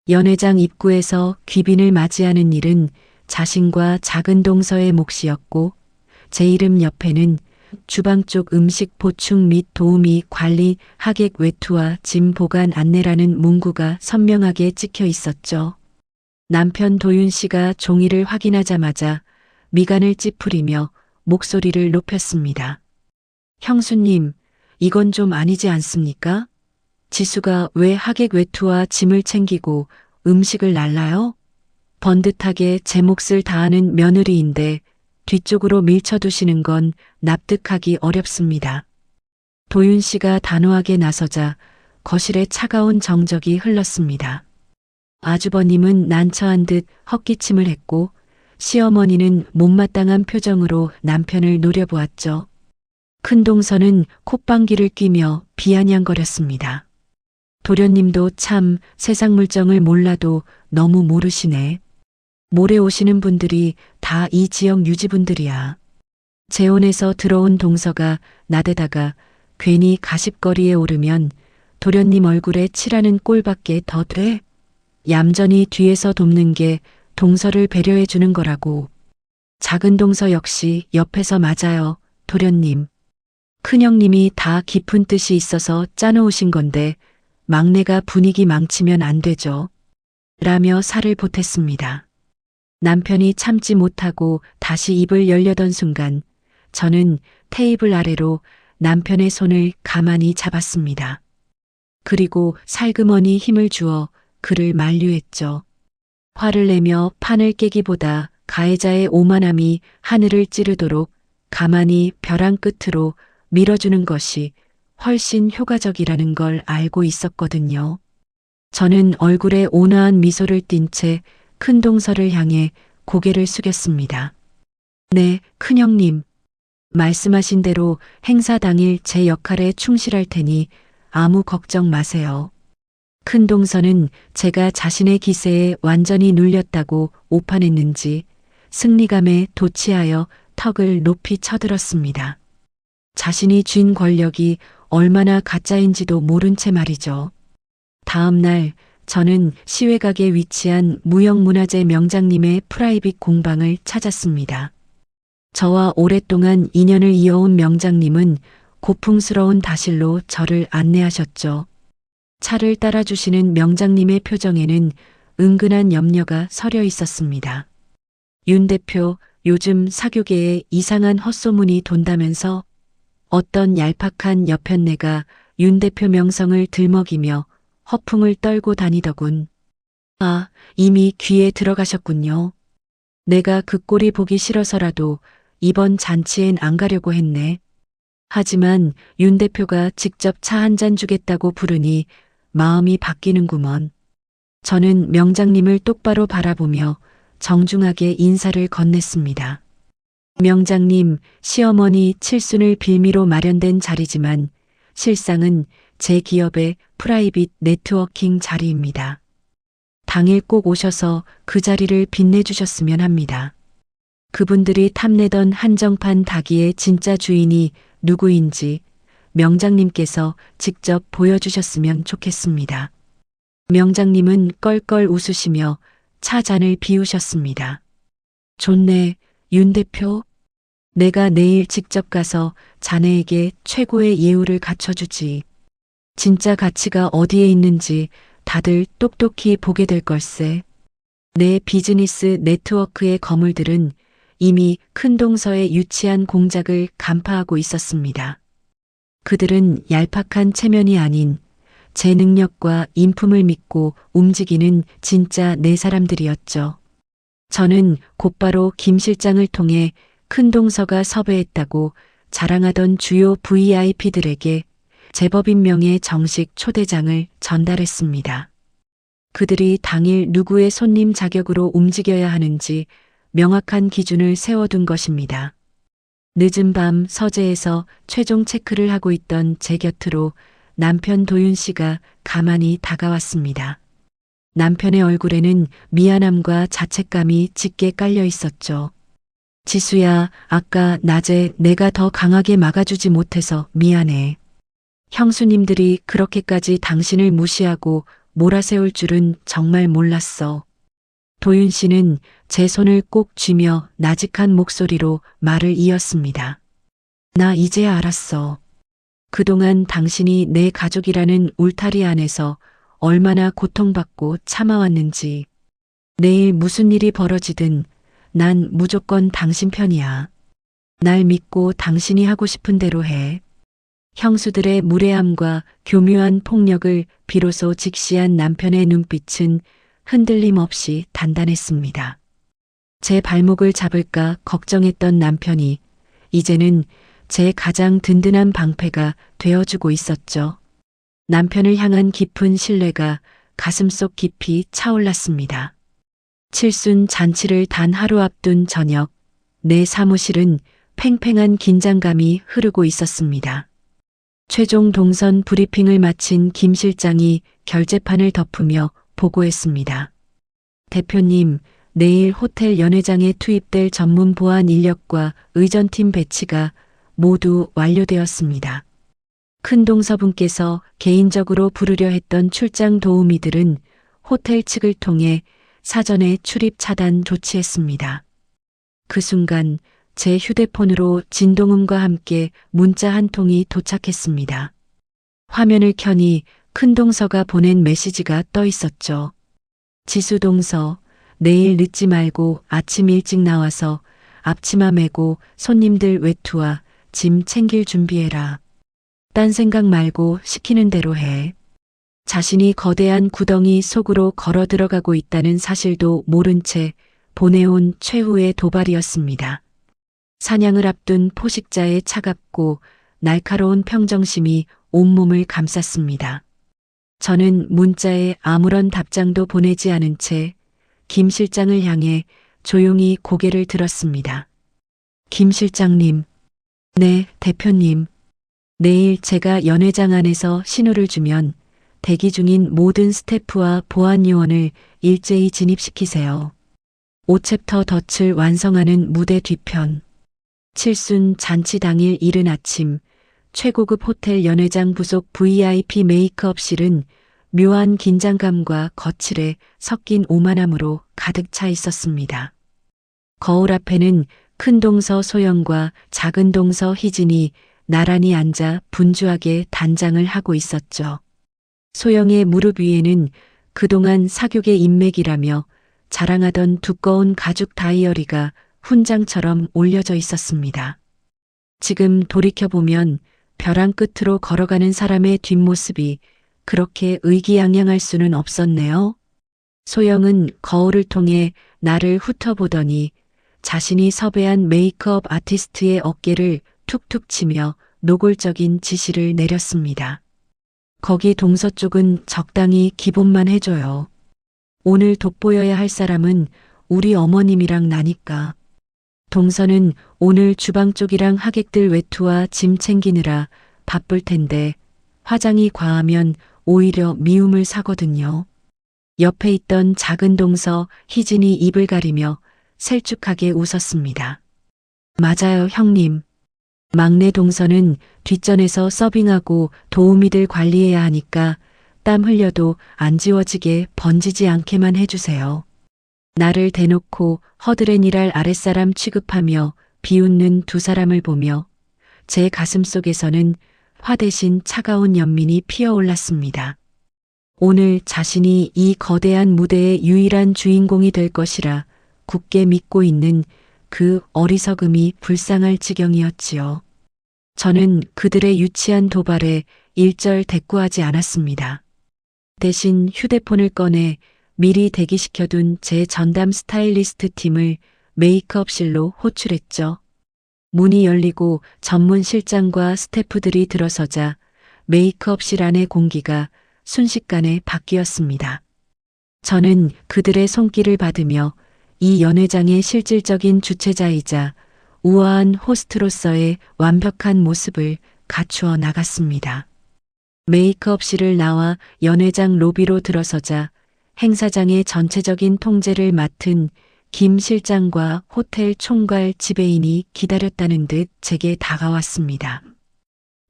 연회장 입구에서 귀빈을 맞이하는 일은 자신과 작은 동서의 몫이었고, 제 이름 옆에는 주방 쪽 음식 보충 및 도우미 관리 하객 외투와 짐 보관 안내라는 문구가 선명하게 찍혀 있었죠. 남편 도윤 씨가 종이를 확인하자마자 미간을 찌푸리며 목소리를 높였습니다. 형수님, 이건 좀 아니지 않습니까? 지수가 왜 하객 외투와 짐을 챙기고 음식을 날라요? 번듯하게 제 몫을 다하는 며느리인데 뒤쪽으로 밀쳐두시는 건 납득하기 어렵습니다. 도윤 씨가 단호하게 나서자 거실에 차가운 정적이 흘렀습니다. 아주버님은 난처한 듯 헛기침을 했고 시어머니는 못마땅한 표정으로 남편을 노려보았죠. 큰 동서는 콧방귀를 뀌며 비아냥거렸습니다. 도련님도 참 세상 물정을 몰라도 너무 모르시네. 모레 오시는 분들이 다 이 지역 유지분들이야. 재혼에서 들어온 동서가 나대다가 괜히 가십거리에 오르면 도련님 얼굴에 칠하는 꼴밖에 더 돼. 얌전히 뒤에서 돕는 게 동서를 배려해 주는 거라고. 작은 동서 역시 옆에서 맞아요, 도련님. 큰형님이 다 깊은 뜻이 있어서 짜놓으신 건데 막내가 분위기 망치면 안 되죠. 라며 살을 보탰습니다. 남편이 참지 못하고 다시 입을 열려던 순간 저는 테이블 아래로 남편의 손을 가만히 잡았습니다. 그리고 살그머니 힘을 주어 그를 만류했죠. 화를 내며 판을 깨기보다 가해자의 오만함이 하늘을 찌르도록 가만히 벼랑 끝으로 밀어주는 것이 훨씬 효과적이라는 걸 알고 있었거든요. 저는 얼굴에 온화한 미소를 띤 채 큰 동서를 향해 고개를 숙였습니다. 네, 큰형님. 말씀하신 대로 행사 당일 제 역할에 충실할 테니 아무 걱정 마세요. 큰 동서는 제가 자신의 기세에 완전히 눌렸다고 오판했는지 승리감에 도취하여 턱을 높이 쳐들었습니다. 자신이 쥔 권력이 얼마나 가짜인지도 모른 채 말이죠. 다음 날 저는 시외각에 위치한 무형문화재 명장님의 프라이빗 공방을 찾았습니다. 저와 오랫동안 인연을 이어온 명장님은 고풍스러운 다실로 저를 안내하셨죠. 차를 따라주시는 명장님의 표정에는 은근한 염려가 서려 있었습니다. 윤 대표, 요즘 사교계에 이상한 헛소문이 돈다면서 어떤 얄팍한 여편네가 윤 대표 명성을 들먹이며 허풍을 떨고 다니더군. 아, 이미 귀에 들어가셨군요. 내가 그 꼴이 보기 싫어서라도 이번 잔치엔 안 가려고 했네. 하지만 윤 대표가 직접 차 한 잔 주겠다고 부르니 마음이 바뀌는구먼. 저는 명장님을 똑바로 바라보며 정중하게 인사를 건넸습니다. 명장님, 시어머니 칠순을 빌미로 마련된 자리지만 실상은 제 기업의 프라이빗 네트워킹 자리입니다. 당일 꼭 오셔서 그 자리를 빛내주셨으면 합니다. 그분들이 탐내던 한정판 닭이의 진짜 주인이 누구인지 명장님께서 직접 보여주셨으면 좋겠습니다. 명장님은 껄껄 웃으시며 차 잔을 비우셨습니다. 좋네, 윤 대표. 내가 내일 직접 가서 자네에게 최고의 예우를 갖춰주지. 진짜 가치가 어디에 있는지 다들 똑똑히 보게 될 걸세. 내 비즈니스 네트워크의 거물들은 이미 큰 동서의 유치한 공작을 간파하고 있었습니다. 그들은 얄팍한 체면이 아닌 제 능력과 인품을 믿고 움직이는 진짜 내 사람들이었죠. 저는 곧바로 김 실장을 통해 큰 동서가 섭외했다고 자랑하던 주요 VIP들에게 제법인명의 정식 초대장을 전달했습니다. 그들이 당일 누구의 손님 자격으로 움직여야 하는지 명확한 기준을 세워둔 것입니다. 늦은 밤 서재에서 최종 체크를 하고 있던 제 곁으로 남편 도윤 씨가 가만히 다가왔습니다. 남편의 얼굴에는 미안함과 자책감이 짙게 깔려 있었죠. 지수야, 아까 낮에 내가 더 강하게 막아주지 못해서 미안해. 형수님들이 그렇게까지 당신을 무시하고 몰아세울 줄은 정말 몰랐어. 도윤 씨는 제 손을 꼭 쥐며 나직한 목소리로 말을 이었습니다. 나 이제 알았어. 그동안 당신이 내 가족이라는 울타리 안에서 얼마나 고통받고 참아왔는지. 내일 무슨 일이 벌어지든 난 무조건 당신 편이야. 날 믿고 당신이 하고 싶은 대로 해. 형수들의 무례함과 교묘한 폭력을 비로소 직시한 남편의 눈빛은 흔들림 없이 단단했습니다. 제 발목을 잡을까 걱정했던 남편이 이제는 제 가장 든든한 방패가 되어주고 있었죠. 남편을 향한 깊은 신뢰가 가슴속 깊이 차올랐습니다. 칠순 잔치를 단 하루 앞둔 저녁, 내 사무실은 팽팽한 긴장감이 흐르고 있었습니다. 최종 동선 브리핑을 마친 김 실장이 결제판을 덮으며 보고했습니다. 대표님, 내일 호텔 연회장에 투입될 전문 보안 인력과 의전팀 배치가 모두 완료되었습니다. 큰 동서분께서 개인적으로 부르려 했던 출장 도우미들은 호텔 측을 통해 사전에 출입 차단 조치했습니다. 그 순간 제 휴대폰으로 진동음과 함께 문자 한 통이 도착했습니다. 화면을 켜니 큰 동서가 보낸 메시지가 떠 있었죠. 지수 동서, 내일 늦지 말고 아침 일찍 나와서 앞치마 메고 손님들 외투와 짐 챙길 준비해라. 딴 생각 말고 시키는 대로 해. 자신이 거대한 구덩이 속으로 걸어 들어가고 있다는 사실도 모른 채 보내온 최후의 도발이었습니다. 사냥을 앞둔 포식자의 차갑고 날카로운 평정심이 온몸을 감쌌습니다. 저는 문자에 아무런 답장도 보내지 않은 채 김 실장을 향해 조용히 고개를 들었습니다. 김 실장님. 네, 대표님. 내일 제가 연회장 안에서 신호를 주면 대기 중인 모든 스태프와 보안 요원을 일제히 진입시키세요. 5챕터 덫을 완성하는 무대 뒤편. 칠순 잔치 당일 이른 아침, 최고급 호텔 연회장 부속 VIP 메이크업실은 묘한 긴장감과 거칠에 섞인 오만함으로 가득 차 있었습니다. 거울 앞에는 큰 동서 소영과 작은 동서 희진이 나란히 앉아 분주하게 단장을 하고 있었죠. 소영의 무릎 위에는 그동안 사교계 인맥이라며 자랑하던 두꺼운 가죽 다이어리가 훈장처럼 올려져 있었습니다. 지금 돌이켜보면 벼랑 끝으로 걸어가는 사람의 뒷모습이 그렇게 의기양양할 수는 없었네요. 소영은 거울을 통해 나를 훑어보더니 자신이 섭외한 메이크업 아티스트의 어깨를 툭툭 치며 노골적인 지시를 내렸습니다. 거기 동서 쪽은 적당히 기본만 해줘요. 오늘 돋보여야 할 사람은 우리 어머님이랑 나니까. 동서는 오늘 주방 쪽이랑 하객들 외투와 짐 챙기느라 바쁠 텐데 화장이 과하면 오히려 미움을 사거든요. 옆에 있던 작은 동서 희진이 입을 가리며 셀쭉하게 웃었습니다. 맞아요, 형님. 막내 동서는 뒷전에서 서빙하고 도우미들 관리해야 하니까 땀 흘려도 안 지워지게 번지지 않게만 해주세요. 나를 대놓고 허드렛 일할 아랫사람 취급하며 비웃는 두 사람을 보며 제 가슴 속에서는 화 대신 차가운 연민이 피어올랐습니다. 오늘 자신이 이 거대한 무대의 유일한 주인공이 될 것이라 굳게 믿고 있는 그 어리석음이 불쌍할 지경이었지요. 저는 그들의 유치한 도발에 일절 대꾸하지 않았습니다. 대신 휴대폰을 꺼내 미리 대기시켜둔 제 전담 스타일리스트 팀을 메이크업실로 호출했죠. 문이 열리고 전문 실장과 스태프들이 들어서자 메이크업실 안의 공기가 순식간에 바뀌었습니다. 저는 그들의 손길을 받으며 이 연회장의 실질적인 주최자이자 우아한 호스트로서의 완벽한 모습을 갖추어 나갔습니다. 메이크업실을 나와 연회장 로비로 들어서자 행사장의 전체적인 통제를 맡은 김 실장과 호텔 총괄 지배인이 기다렸다는 듯 제게 다가왔습니다.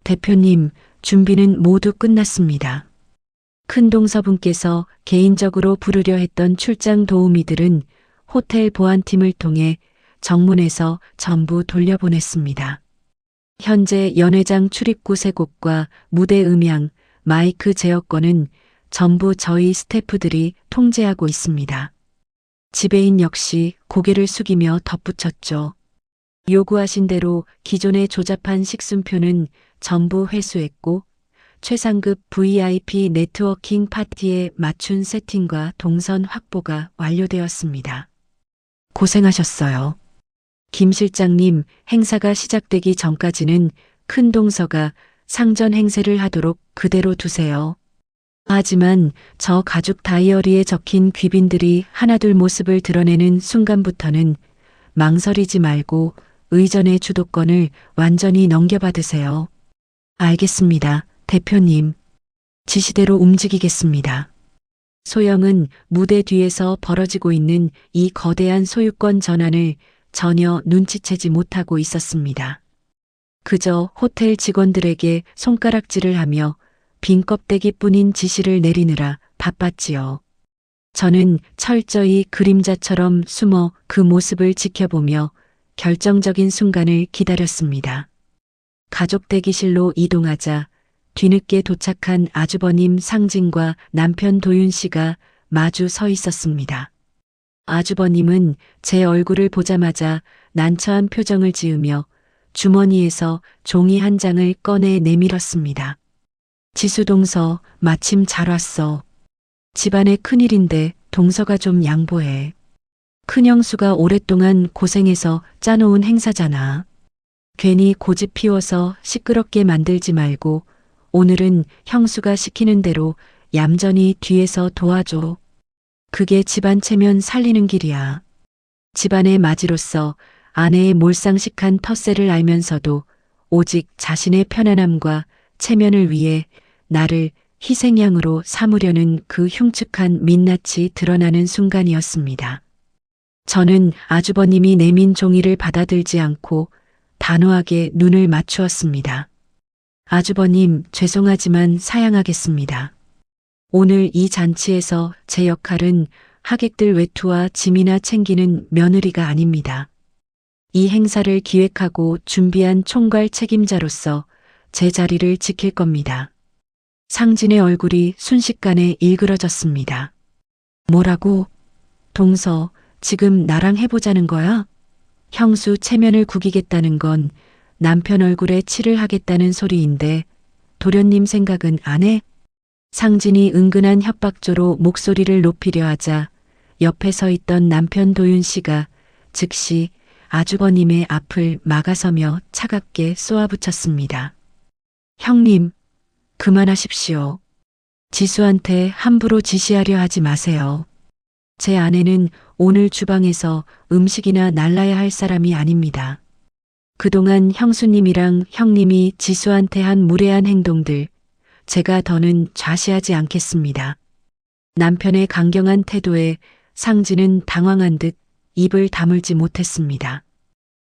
대표님, 준비는 모두 끝났습니다. 큰동서분께서 개인적으로 부르려 했던 출장 도우미들은 호텔 보안팀을 통해 정문에서 전부 돌려보냈습니다. 현재 연회장 출입구 3곳과 무대 음향, 마이크 제어권은 전부 저희 스태프들이 통제하고 있습니다. 지배인 역시 고개를 숙이며 덧붙였죠. 요구하신 대로 기존에 조잡한 식순표는 전부 회수했고 최상급 VIP 네트워킹 파티에 맞춘 세팅과 동선 확보가 완료되었습니다. 고생하셨어요. 김 실장님, 행사가 시작되기 전까지는 큰 동서가 상전 행세를 하도록 그대로 두세요. 하지만 저 가죽 다이어리에 적힌 귀빈들이 하나둘 모습을 드러내는 순간부터는 망설이지 말고 의전의 주도권을 완전히 넘겨받으세요. 알겠습니다, 대표님. 지시대로 움직이겠습니다. 소영은 무대 뒤에서 벌어지고 있는 이 거대한 소유권 전환을 전혀 눈치채지 못하고 있었습니다. 그저 호텔 직원들에게 손가락질을 하며 빈 껍데기뿐인 지시를 내리느라 바빴지요. 저는 철저히 그림자처럼 숨어 그 모습을 지켜보며 결정적인 순간을 기다렸습니다. 가족 대기실로 이동하자 뒤늦게 도착한 아주버님 상진과 남편 도윤 씨가 마주 서 있었습니다. 아주버님은 제 얼굴을 보자마자 난처한 표정을 지으며 주머니에서 종이 한 장을 꺼내 내밀었습니다. 지수동서, 마침 잘 왔어. 집안의 큰일인데 동서가 좀 양보해. 큰형수가 오랫동안 고생해서 짜놓은 행사잖아. 괜히 고집 피워서 시끄럽게 만들지 말고 오늘은 형수가 시키는 대로 얌전히 뒤에서 도와줘. 그게 집안 체면 살리는 길이야. 집안의 맞이로서 아내의 몰상식한 텃세를 알면서도 오직 자신의 편안함과 체면을 위해 나를 희생양으로 삼으려는 그 흉측한 민낯이 드러나는 순간이었습니다. 저는 아주버님이 내민 종이를 받아들지 않고 단호하게 눈을 맞추었습니다. 아주버님, 죄송하지만 사양하겠습니다. 오늘 이 잔치에서 제 역할은 하객들 외투와 짐이나 챙기는 며느리가 아닙니다. 이 행사를 기획하고 준비한 총괄 책임자로서 제 자리를 지킬 겁니다. 상진의 얼굴이 순식간에 일그러졌습니다. 뭐라고? 동서, 지금 나랑 해보자는 거야? 형수 체면을 구기겠다는 건 남편 얼굴에 칠을 하겠다는 소리인데 도련님 생각은 안 해? 상진이 은근한 협박조로 목소리를 높이려 하자 옆에 서 있던 남편 도윤 씨가 즉시 아주버님의 앞을 막아서며 차갑게 쏘아붙였습니다. 형님, 그만하십시오. 지수한테 함부로 지시하려 하지 마세요. 제 아내는 오늘 주방에서 음식이나 날라야 할 사람이 아닙니다. 그동안 형수님이랑 형님이 지수한테 한 무례한 행동들, 제가 더는 좌시하지 않겠습니다. 남편의 강경한 태도에 상진은 당황한 듯 입을 다물지 못했습니다.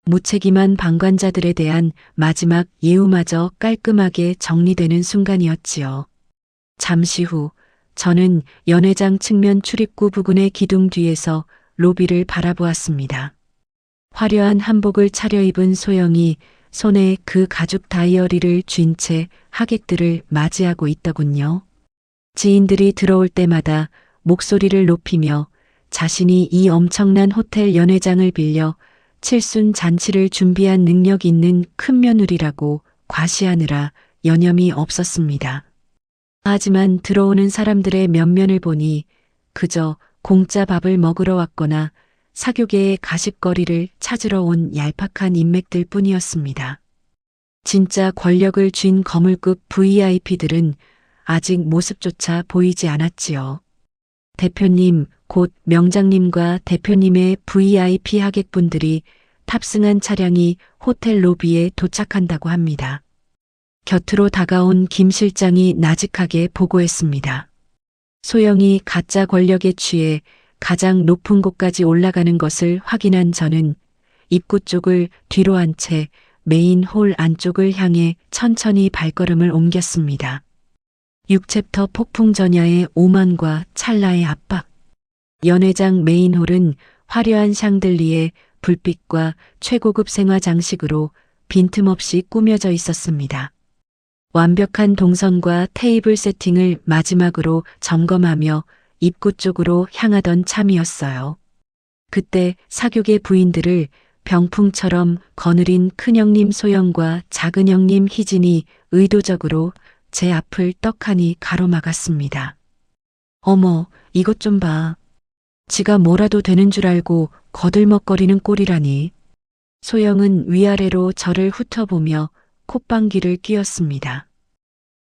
무책임한 방관자들에 대한 마지막 예우마저 깔끔하게 정리되는 순간이었지요. 잠시 후 저는 연회장 측면 출입구 부근의 기둥 뒤에서 로비를 바라보았습니다. 화려한 한복을 차려입은 소영이 손에 그 가죽 다이어리를 쥔 채 하객들을 맞이하고 있더군요. 지인들이 들어올 때마다 목소리를 높이며 자신이 이 엄청난 호텔 연회장을 빌려 칠순 잔치를 준비한 능력 있는 큰 며느리라고 과시하느라 여념이 없었습니다. 하지만 들어오는 사람들의 면면을 보니 그저 공짜 밥을 먹으러 왔거나 사교계의 가십거리를 찾으러 온 얄팍한 인맥들 뿐이었습니다. 진짜 권력을 쥔 거물급 VIP들은 아직 모습조차 보이지 않았지요. 대표님, 곧 명장님과 대표님의 VIP 하객분들이 탑승한 차량이 호텔 로비에 도착한다고 합니다. 곁으로 다가온 김 실장이 나직하게 보고했습니다. 소영이 가짜 권력에 취해 가장 높은 곳까지 올라가는 것을 확인한 저는 입구 쪽을 뒤로 한 채 메인 홀 안쪽을 향해 천천히 발걸음을 옮겼습니다. 6챕터 폭풍 전야의 오만과 찰나의 압박. 연회장 메인 홀은 화려한 샹들리에 불빛과 최고급 생화 장식으로 빈틈없이 꾸며져 있었습니다. 완벽한 동선과 테이블 세팅을 마지막으로 점검하며 입구 쪽으로 향하던 참이었어요. 그때 사교계 부인들을 병풍처럼 거느린 큰형님 소영과 작은형님 희진이 의도적으로 제 앞을 떡하니 가로막았습니다. 어머, 이것 좀 봐. 지가 뭐라도 되는 줄 알고 거들먹거리는 꼴이라니. 소영은 위아래로 저를 훑어보며 콧방귀를 뀌었습니다.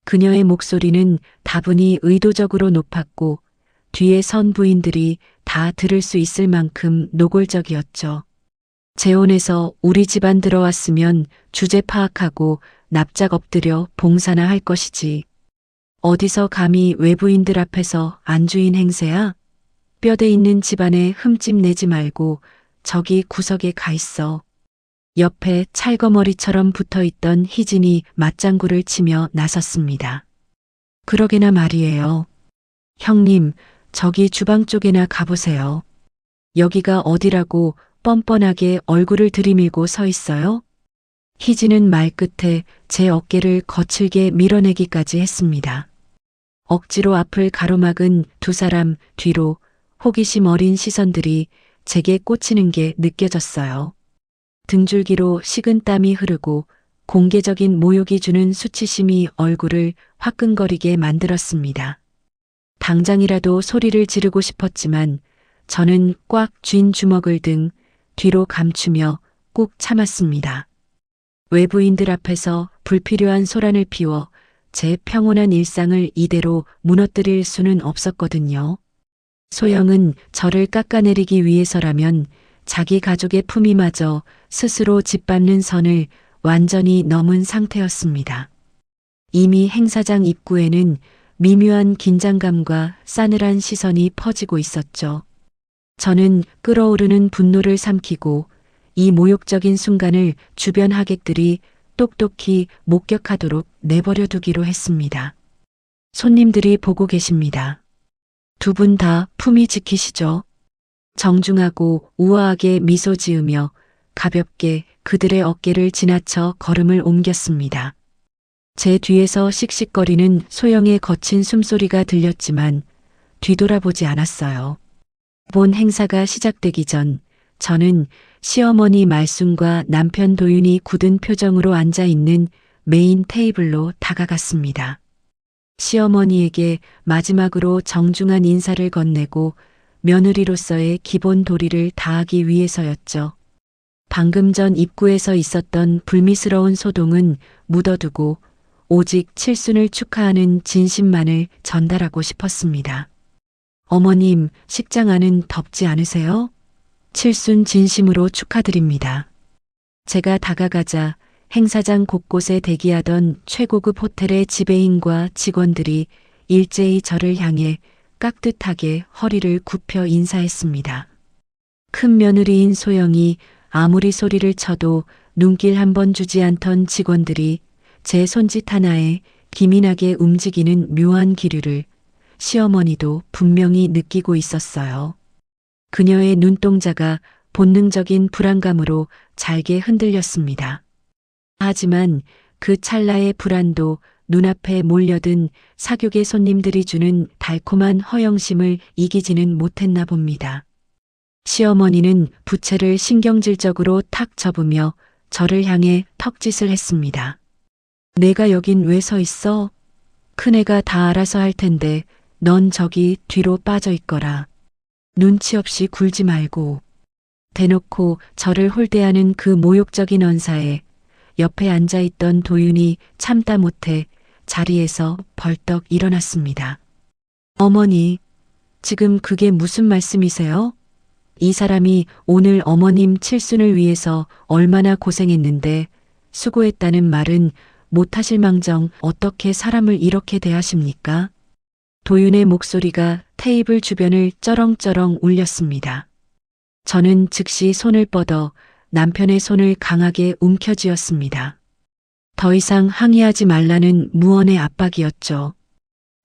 그녀의 목소리는 다분히 의도적으로 높았고 뒤에 선 부인들이 다 들을 수 있을 만큼 노골적이었죠. 재혼해서 우리 집안 들어왔으면 주제 파악하고 납작 엎드려 봉사나 할 것이지. 어디서 감히 외부인들 앞에서 안주인 행세야? 뼈대 있는 집안에 흠집 내지 말고 저기 구석에 가 있어. 옆에 찰거머리처럼 붙어있던 희진이 맞장구를 치며 나섰습니다. 그러게나 말이에요. 형님, 저기 주방 쪽에나 가보세요. 여기가 어디라고 뻔뻔하게 얼굴을 들이밀고 서 있어요? 희진은 말끝에 제 어깨를 거칠게 밀어내기까지 했습니다. 억지로 앞을 가로막은 두 사람 뒤로 호기심 어린 시선들이 제게 꽂히는 게 느껴졌어요. 등줄기로 식은 땀이 흐르고 공개적인 모욕이 주는 수치심이 얼굴을 화끈거리게 만들었습니다. 당장이라도 소리를 지르고 싶었지만 저는 꽉 쥔 주먹을 등 뒤로 감추며 꾹 참았습니다. 외부인들 앞에서 불필요한 소란을 피워 제 평온한 일상을 이대로 무너뜨릴 수는 없었거든요. 소영은 저를 깎아내리기 위해서라면 자기 가족의 품위마저 스스로 짓밟는 선을 완전히 넘은 상태였습니다. 이미 행사장 입구에는 미묘한 긴장감과 싸늘한 시선이 퍼지고 있었죠. 저는 끓어오르는 분노를 삼키고 이 모욕적인 순간을 주변 하객들이 똑똑히 목격하도록 내버려 두기로 했습니다. 손님들이 보고 계십니다. 두 분 다 품위 지키시죠? 정중하고 우아하게 미소 지으며 가볍게 그들의 어깨를 지나쳐 걸음을 옮겼습니다. 제 뒤에서 씩씩거리는 소영의 거친 숨소리가 들렸지만 뒤돌아보지 않았어요. 본 행사가 시작되기 전 저는 시어머니 말순과 남편 도윤이 굳은 표정으로 앉아 있는 메인 테이블로 다가갔습니다. 시어머니에게 마지막으로 정중한 인사를 건네고 며느리로서의 기본 도리를 다하기 위해서였죠. 방금 전 입구에서 있었던 불미스러운 소동은 묻어두고 오직 칠순을 축하하는 진심만을 전달하고 싶었습니다. 어머님, 식장 안은 덥지 않으세요? 칠순 진심으로 축하드립니다. 제가 다가가자 행사장 곳곳에 대기하던 최고급 호텔의 지배인과 직원들이 일제히 저를 향해 깍듯하게 허리를 굽혀 인사했습니다. 큰 며느리인 소영이 아무리 소리를 쳐도 눈길 한 번 주지 않던 직원들이 제 손짓 하나에 기민하게 움직이는 묘한 기류를 시어머니도 분명히 느끼고 있었어요. 그녀의 눈동자가 본능적인 불안감으로 잘게 흔들렸습니다. 하지만 그 찰나의 불안도 눈앞에 몰려든 사육의 손님들이 주는 달콤한 허영심을 이기지는 못했나 봅니다. 시어머니는 부채를 신경질적으로 탁 접으며 저를 향해 턱짓을 했습니다. 내가 여긴 왜 서 있어? 큰애가 다 알아서 할 텐데 넌 저기 뒤로 빠져 있거라. 눈치 없이 굴지 말고. 대놓고 저를 홀대하는 그 모욕적인 언사에 옆에 앉아있던 도윤이 참다 못해 자리에서 벌떡 일어났습니다. 어머니, 지금 그게 무슨 말씀이세요? 이 사람이 오늘 어머님 칠순을 위해서 얼마나 고생했는데 수고했다는 말은 못하실 망정 어떻게 사람을 이렇게 대하십니까? 도윤의 목소리가 테이블 주변을 쩌렁쩌렁 울렸습니다. 저는 즉시 손을 뻗어 남편의 손을 강하게 움켜쥐었습니다. 더 이상 항의하지 말라는 무언의 압박이었죠.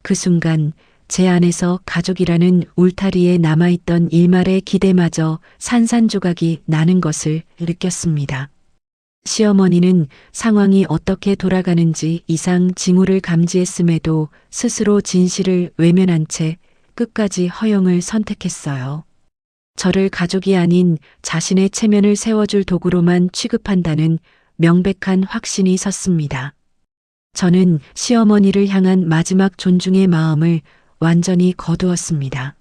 그 순간 제 안에서 가족이라는 울타리에 남아있던 일말의 기대마저 산산조각이 나는 것을 느꼈습니다. 시어머니는 상황이 어떻게 돌아가는지 이상 징후를 감지했음에도 스스로 진실을 외면한 채 끝까지 허영을 선택했어요. 저를 가족이 아닌 자신의 체면을 세워줄 도구로만 취급한다는 명백한 확신이 섰습니다. 저는 시어머니를 향한 마지막 존중의 마음을 완전히 거두었습니다.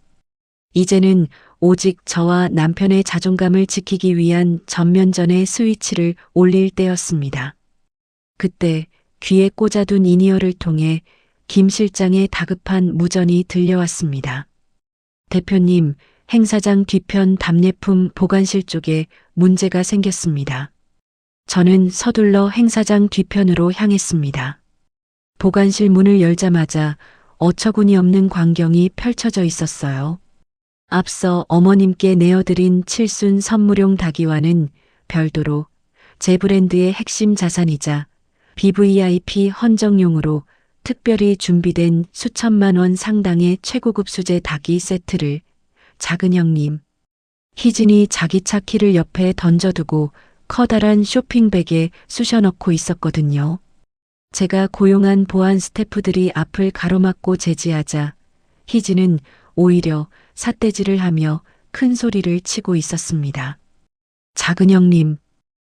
이제는 오직 저와 남편의 자존감을 지키기 위한 전면전의 스위치를 올릴 때였습니다. 그때 귀에 꽂아둔 인이어를 통해 김 실장의 다급한 무전이 들려왔습니다. 대표님, 행사장 뒤편 답례품 보관실 쪽에 문제가 생겼습니다. 저는 서둘러 행사장 뒤편으로 향했습니다. 보관실 문을 열자마자 어처구니 없는 광경이 펼쳐져 있었어요. 앞서 어머님께 내어드린 칠순 선물용 다기와는 별도로 제 브랜드의 핵심 자산이자 BVIP 헌정용으로 특별히 준비된 수천만 원 상당의 최고급 수제 닭이 세트를 작은 형님, 희진이 자기 차 키를 옆에 던져두고 커다란 쇼핑백에 쑤셔넣고 있었거든요. 제가 고용한 보안 스태프들이 앞을 가로막고 제지하자 희진은 오히려 삿대질을 하며 큰 소리를 치고 있었습니다. 작은 형님,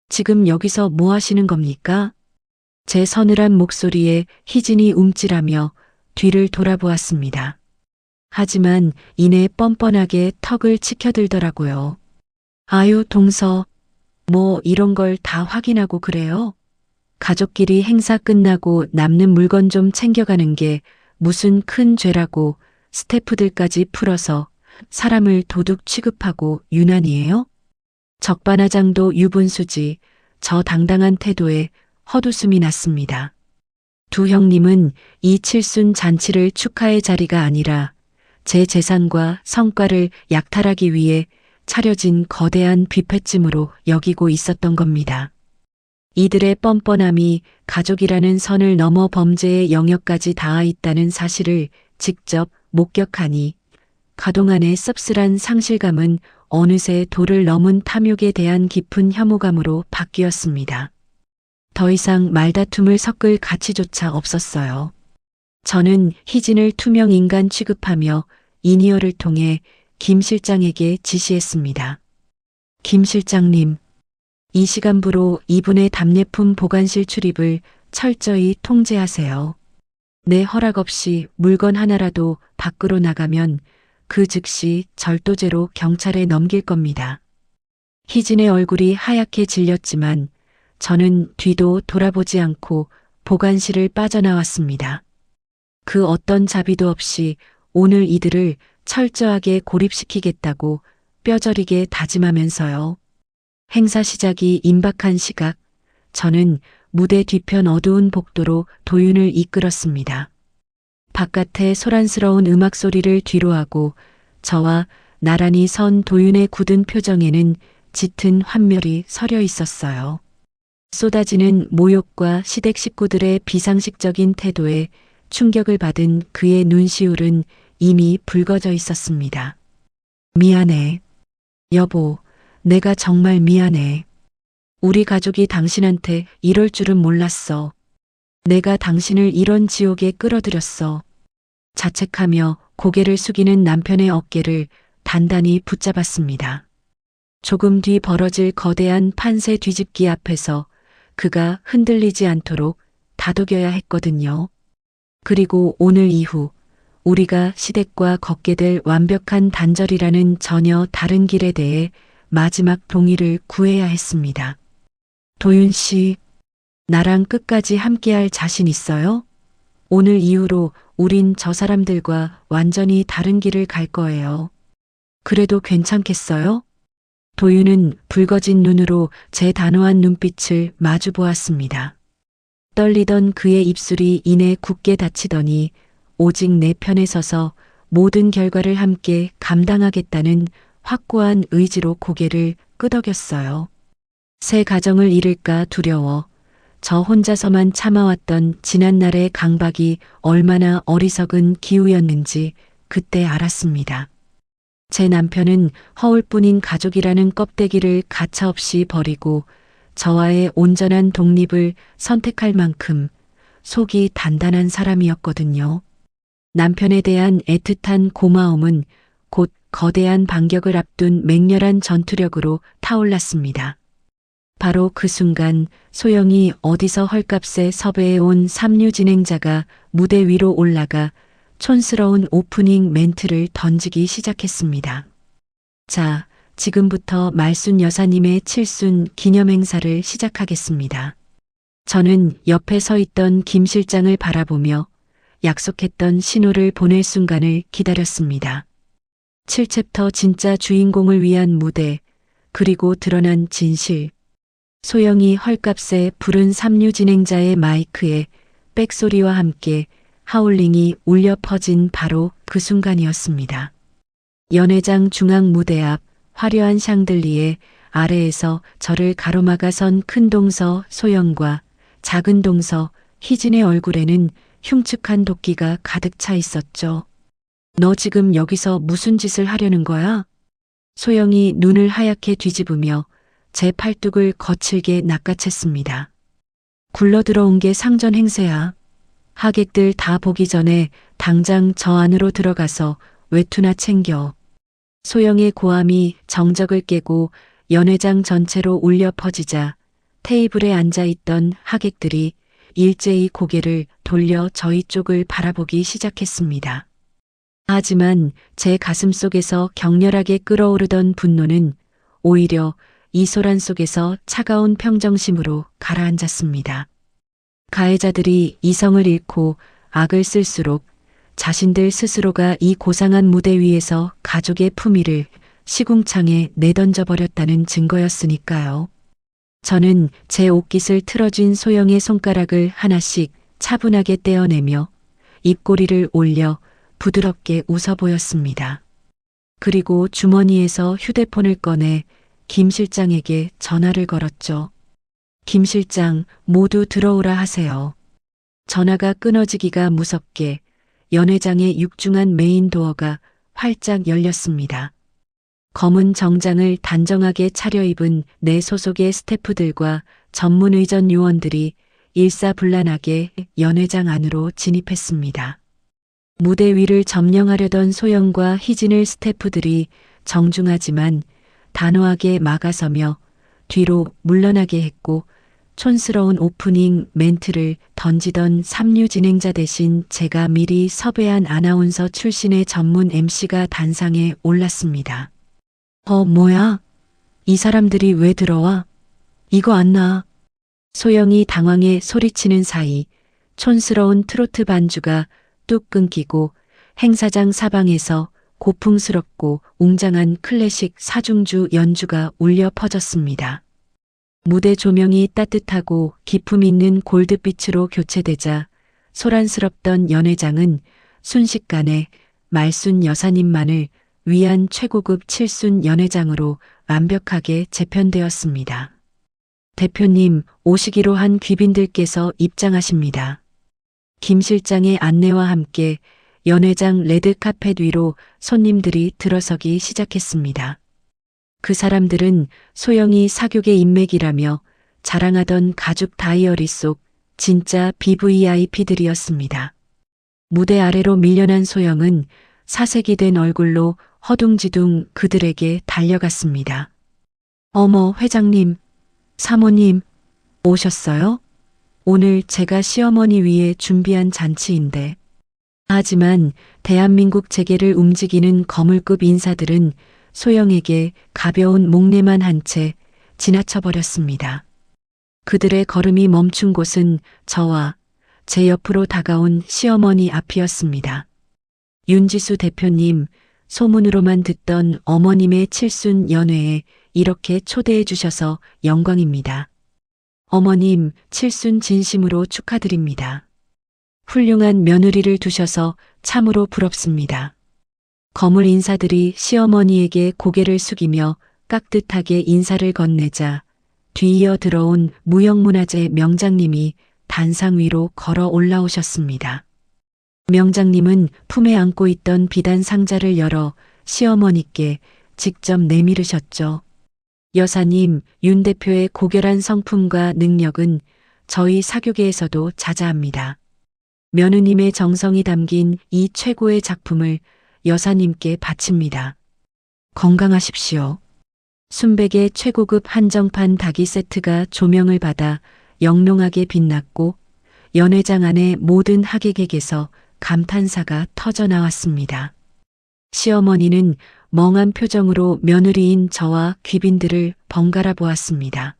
지금 여기서 뭐 하시는 겁니까? 제 서늘한 목소리에 희진이 움찔하며 뒤를 돌아보았습니다. 하지만 이내 뻔뻔하게 턱을 치켜들더라고요. 아유, 동서, 뭐 이런 걸 다 확인하고 그래요? 가족끼리 행사 끝나고 남는 물건 좀 챙겨가는 게 무슨 큰 죄라고 스태프들까지 풀어서 사람을 도둑 취급하고 유난이에요? 적반하장도 유분수지 저 당당한 태도에 헛웃음이 났습니다. 두 형님은 이 칠순 잔치를 축하의 자리가 아니라 제 재산과 성과를 약탈하기 위해 차려진 거대한 뷔페쯤으로 여기고 있었던 겁니다. 이들의 뻔뻔함이 가족이라는 선을 넘어 범죄의 영역까지 닿아 있다는 사실을 직접 목격하니 가동안의 씁쓸한 상실감은 어느새 도를 넘은 탐욕에 대한 깊은 혐오감으로 바뀌었습니다. 더 이상 말다툼을 섞을 가치조차 없었어요. 저는 희진을 투명 인간 취급하며 인이어를 통해 김 실장에게 지시했습니다. 김 실장님, 이 시간부로 이분의 답례품 보관실 출입을 철저히 통제하세요. 내 허락 없이 물건 하나라도 밖으로 나가면 그 즉시 절도죄로 경찰에 넘길 겁니다. 희진의 얼굴이 하얗게 질렸지만 저는 뒤도 돌아보지 않고 보관실을 빠져나왔습니다. 그 어떤 자비도 없이 오늘 이들을 철저하게 고립시키겠다고 뼈저리게 다짐하면서요. 행사 시작이 임박한 시각, 저는 무대 뒤편 어두운 복도로 도윤을 이끌었습니다. 바깥의 소란스러운 음악 소리를 뒤로하고 저와 나란히 선 도윤의 굳은 표정에는 짙은 환멸이 서려 있었어요. 쏟아지는 모욕과 시댁 식구들의 비상식적인 태도에 충격을 받은 그의 눈시울은 이미 붉어져 있었습니다. 미안해. 여보, 내가 정말 미안해. 우리 가족이 당신한테 이럴 줄은 몰랐어. 내가 당신을 이런 지옥에 끌어들였어. 자책하며 고개를 숙이는 남편의 어깨를 단단히 붙잡았습니다. 조금 뒤 벌어질 거대한 판세 뒤집기 앞에서 그가 흔들리지 않도록 다독여야 했거든요. 그리고 오늘 이후 우리가 시댁과 걷게 될 완벽한 단절이라는 전혀 다른 길에 대해 마지막 동의를 구해야 했습니다. 도윤 씨, 나랑 끝까지 함께할 자신 있어요? 오늘 이후로 우린 저 사람들과 완전히 다른 길을 갈 거예요. 그래도 괜찮겠어요? 도윤은 붉어진 눈으로 제 단호한 눈빛을 마주 보았습니다. 떨리던 그의 입술이 이내 굳게 닫히더니 오직 내 편에 서서 모든 결과를 함께 감당하겠다는 확고한 의지로 고개를 끄덕였어요. 새 가정을 잃을까 두려워 저 혼자서만 참아왔던 지난날의 강박이 얼마나 어리석은 기우였는지 그때 알았습니다. 제 남편은 허울뿐인 가족이라는 껍데기를 가차없이 버리고 저와의 온전한 독립을 선택할 만큼 속이 단단한 사람이었거든요. 남편에 대한 애틋한 고마움은 곧 거대한 반격을 앞둔 맹렬한 전투력으로 타올랐습니다. 바로 그 순간 소영이 어디서 헐값에 섭외해온 삼류 진행자가 무대 위로 올라가 촌스러운 오프닝 멘트를 던지기 시작했습니다. 자, 지금부터 말순 여사님의 칠순 기념행사를 시작하겠습니다. 저는 옆에 서 있던 김 실장을 바라보며 약속했던 신호를 보낼 순간을 기다렸습니다. 7챕터 진짜 주인공을 위한 무대, 그리고 드러난 진실. 소영이 헐값에 부른 삼류 진행자의 마이크에 백소리와 함께 하울링이 울려 퍼진 바로 그 순간이었습니다. 연회장 중앙 무대 앞 화려한 샹들리에 아래에서 저를 가로막아 선 큰 동서 소영과 작은 동서 희진의 얼굴에는 흉측한 도끼가 가득 차 있었죠. 너 지금 여기서 무슨 짓을 하려는 거야? 소영이 눈을 하얗게 뒤집으며 제 팔뚝을 거칠게 낚아챘습니다. 굴러들어온 게 상전 행세야. 하객들 다 보기 전에 당장 저 안으로 들어가서 외투나 챙겨. 소영의 고함이 정적을 깨고 연회장 전체로 울려 퍼지자 테이블에 앉아있던 하객들이 일제히 고개를 돌려 저희 쪽을 바라보기 시작했습니다. 하지만 제 가슴 속에서 격렬하게 끓어오르던 분노는 오히려 이 소란 속에서 차가운 평정심으로 가라앉았습니다. 가해자들이 이성을 잃고 악을 쓸수록 자신들 스스로가 이 고상한 무대 위에서 가족의 품위를 시궁창에 내던져 버렸다는 증거였으니까요. 저는 제 옷깃을 틀어쥔 소영의 손가락을 하나씩 차분하게 떼어내며 입꼬리를 올려 부드럽게 웃어 보였습니다. 그리고 주머니에서 휴대폰을 꺼내 김 실장에게 전화를 걸었죠. 김 실장, 모두 들어오라 하세요. 전화가 끊어지기가 무섭게 연회장의 육중한 메인 도어가 활짝 열렸습니다. 검은 정장을 단정하게 차려입은 내 소속의 스태프들과 전문 의전 요원들이 일사불란하게 연회장 안으로 진입했습니다. 무대 위를 점령하려던 소영과 희진을 스태프들이 정중하지만 단호하게 막아서며 뒤로 물러나게 했고 촌스러운 오프닝 멘트를 던지던 삼류 진행자 대신 제가 미리 섭외한 아나운서 출신의 전문 MC가 단상에 올랐습니다. 뭐야? 이 사람들이 왜 들어와? 이거 안 나. 소영이 당황해 소리치는 사이 촌스러운 트로트 반주가 뚝 끊기고 행사장 사방에서 고풍스럽고 웅장한 클래식 사중주 연주가 울려 퍼졌습니다. 무대 조명이 따뜻하고 기품 있는 골드빛으로 교체되자 소란스럽던 연회장은 순식간에 말순 여사님만을 위한 최고급 칠순 연회장으로 완벽하게 재편되었습니다. 대표님, 오시기로 한 귀빈들께서 입장하십니다. 김 실장의 안내와 함께 연회장 레드카펫 위로 손님들이 들어서기 시작했습니다. 그 사람들은 소영이 사교계 인맥이라며 자랑하던 가죽 다이어리 속 진짜 BVIP들이었습니다. 무대 아래로 밀려난 소영은 사색이 된 얼굴로 허둥지둥 그들에게 달려갔습니다. 어머, 회장님, 사모님, 오셨어요? 오늘 제가 시어머니 위해 준비한 잔치인데. 하지만 대한민국 재계를 움직이는 거물급 인사들은 소영에게 가벼운 목례만 한 채 지나쳐버렸습니다. 그들의 걸음이 멈춘 곳은 저와 제 옆으로 다가온 시어머니 앞이었습니다. 윤지수 대표님, 소문으로만 듣던 어머님의 칠순 연회에 이렇게 초대해 주셔서 영광입니다. 어머님, 칠순 진심으로 축하드립니다. 훌륭한 며느리를 두셔서 참으로 부럽습니다. 거물 인사들이 시어머니에게 고개를 숙이며 깍듯하게 인사를 건네자 뒤이어 들어온 무형문화재 명장님이 단상 위로 걸어 올라오셨습니다. 명장님은 품에 안고 있던 비단 상자를 열어 시어머니께 직접 내밀으셨죠. 여사님, 윤 대표의 고결한 성품과 능력은 저희 사교계에서도 자자합니다. 며느님의 정성이 담긴 이 최고의 작품을 여사님께 바칩니다. 건강하십시오. 순백의 최고급 한정판 닭이 세트가 조명을 받아 영롱하게 빛났고 연회장 안의 모든 하객에게서 감탄사가 터져 나왔습니다. 시어머니는 멍한 표정으로 며느리인 저와 귀빈들을 번갈아 보았습니다.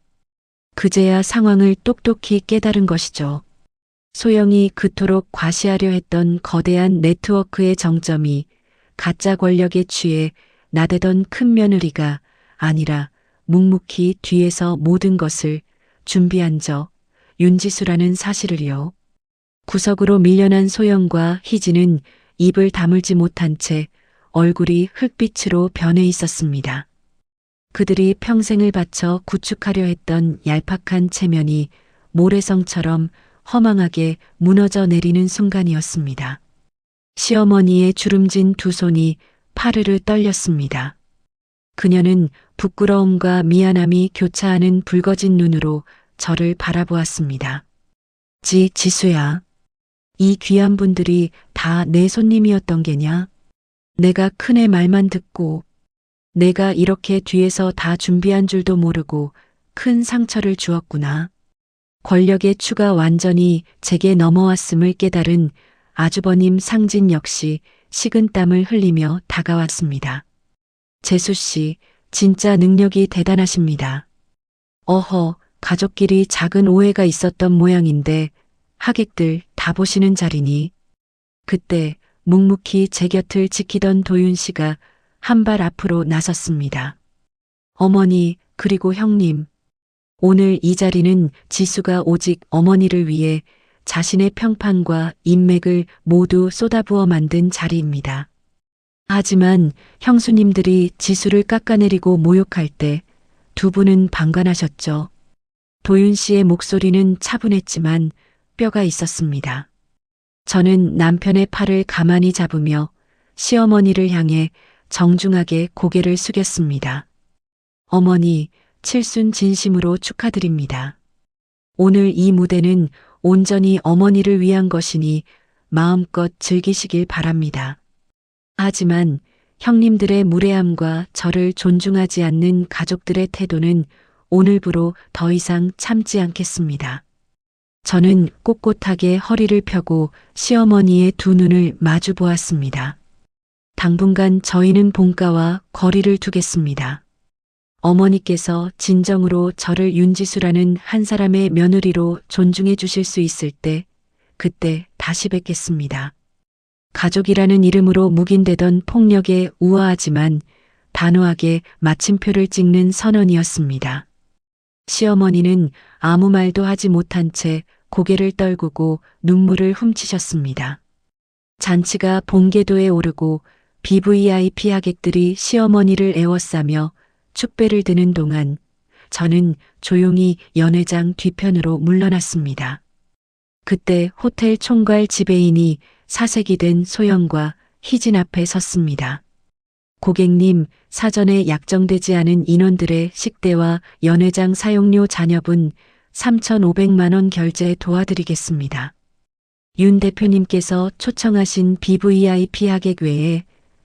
그제야 상황을 똑똑히 깨달은 것이죠. 소영이 그토록 과시하려 했던 거대한 네트워크의 정점이 가짜 권력에 취해 나대던 큰 며느리가 아니라 묵묵히 뒤에서 모든 것을 준비한 저 윤지수라는 사실을요. 구석으로 밀려난 소영과 희진은 입을 다물지 못한 채 얼굴이 흙빛으로 변해 있었습니다. 그들이 평생을 바쳐 구축하려 했던 얄팍한 체면이 모래성처럼 허망하게 무너져 내리는 순간이었습니다. 시어머니의 주름진 두 손이 파르르 떨렸습니다. 그녀는 부끄러움과 미안함이 교차하는 붉어진 눈으로 저를 바라보았습니다. 지수야. 이 귀한 분들이 다 내 손님이었던 게냐? 내가 큰애 말만 듣고 내가 이렇게 뒤에서 다 준비한 줄도 모르고 큰 상처를 주었구나. 권력의 추가 완전히 제게 넘어왔음을 깨달은 아주버님 상진 역시 식은땀을 흘리며 다가왔습니다. 재수 씨, 진짜 능력이 대단하십니다. 어허, 가족끼리 작은 오해가 있었던 모양인데 하객들 다 보시는 자리니. 그때 묵묵히 제 곁을 지키던 도윤 씨가 한 발 앞으로 나섰습니다. 어머니, 그리고 형님. 오늘 이 자리는 지수가 오직 어머니를 위해 자신의 평판과 인맥을 모두 쏟아부어 만든 자리입니다. 하지만 형수님들이 지수를 깎아내리고 모욕할 때 두 분은 방관하셨죠. 도윤 씨의 목소리는 차분했지만 뼈가 있었습니다. 저는 남편의 팔을 가만히 잡으며 시어머니를 향해 정중하게 고개를 숙였습니다. 어머니, 칠순 진심으로 축하드립니다. 오늘 이 무대는 온전히 어머니를 위한 것이니 마음껏 즐기시길 바랍니다. 하지만 형님들의 무례함과 저를 존중하지 않는 가족들의 태도는 오늘부로 더 이상 참지 않겠습니다. 저는 꼿꼿하게 허리를 펴고 시어머니의 두 눈을 마주 보았습니다. 당분간 저희는 본가와 거리를 두겠습니다. 어머니께서 진정으로 저를 윤지수라는 한 사람의 며느리로 존중해 주실 수 있을 때, 그때 다시 뵙겠습니다. 가족이라는 이름으로 묵인되던 폭력에 우아하지만 단호하게 마침표를 찍는 선언이었습니다. 시어머니는 아무 말도 하지 못한 채 고개를 떨구고 눈물을 훔치셨습니다. 잔치가 본궤도에 오르고 BVIP 하객들이 시어머니를 애워싸며 축배를 드는 동안 저는 조용히 연회장 뒤편으로 물러났습니다. 그때 호텔 총괄 지배인이 사색이 된 소영과 희진 앞에 섰습니다. 고객님, 사전에 약정되지 않은 인원들의 식대와 연회장 사용료 잔여분 3,500만 원 결제 도와드리겠습니다. 윤 대표님께서 초청하신 BVIP 하객 외에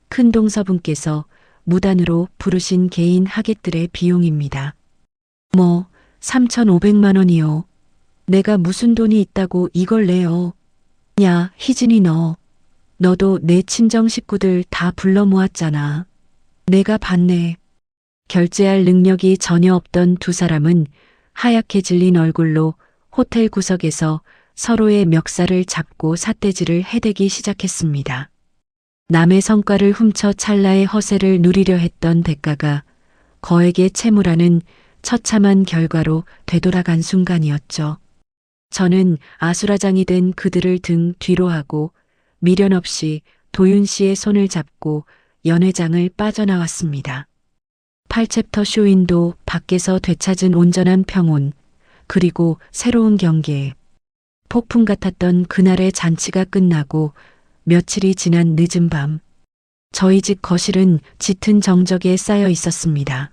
큰동서분께서 무단으로 부르신 개인 하객들의 비용입니다. 3,500만 원이요. 내가 무슨 돈이 있다고 이걸 내요. 야, 희진이 너도 내 친정 식구들 다 불러 모았잖아. 내가 받네. 결제할 능력이 전혀 없던 두 사람은 하얗게 질린 얼굴로 호텔 구석에서 서로의 멱살을 잡고 삿대질을 해대기 시작했습니다. 남의 성과를 훔쳐 찰나의 허세를 누리려 했던 대가가 거액의 채무라는 처참한 결과로 되돌아간 순간이었죠. 저는 아수라장이 된 그들을 등 뒤로 하고 미련 없이 도윤 씨의 손을 잡고 연회장을 빠져나왔습니다. 8챕터 쇼인도 밖에서 되찾은 온전한 평온, 그리고 새로운 경계. 폭풍 같았던 그날의 잔치가 끝나고 며칠이 지난 늦은 밤, 저희 집 거실은 짙은 정적에 쌓여 있었습니다.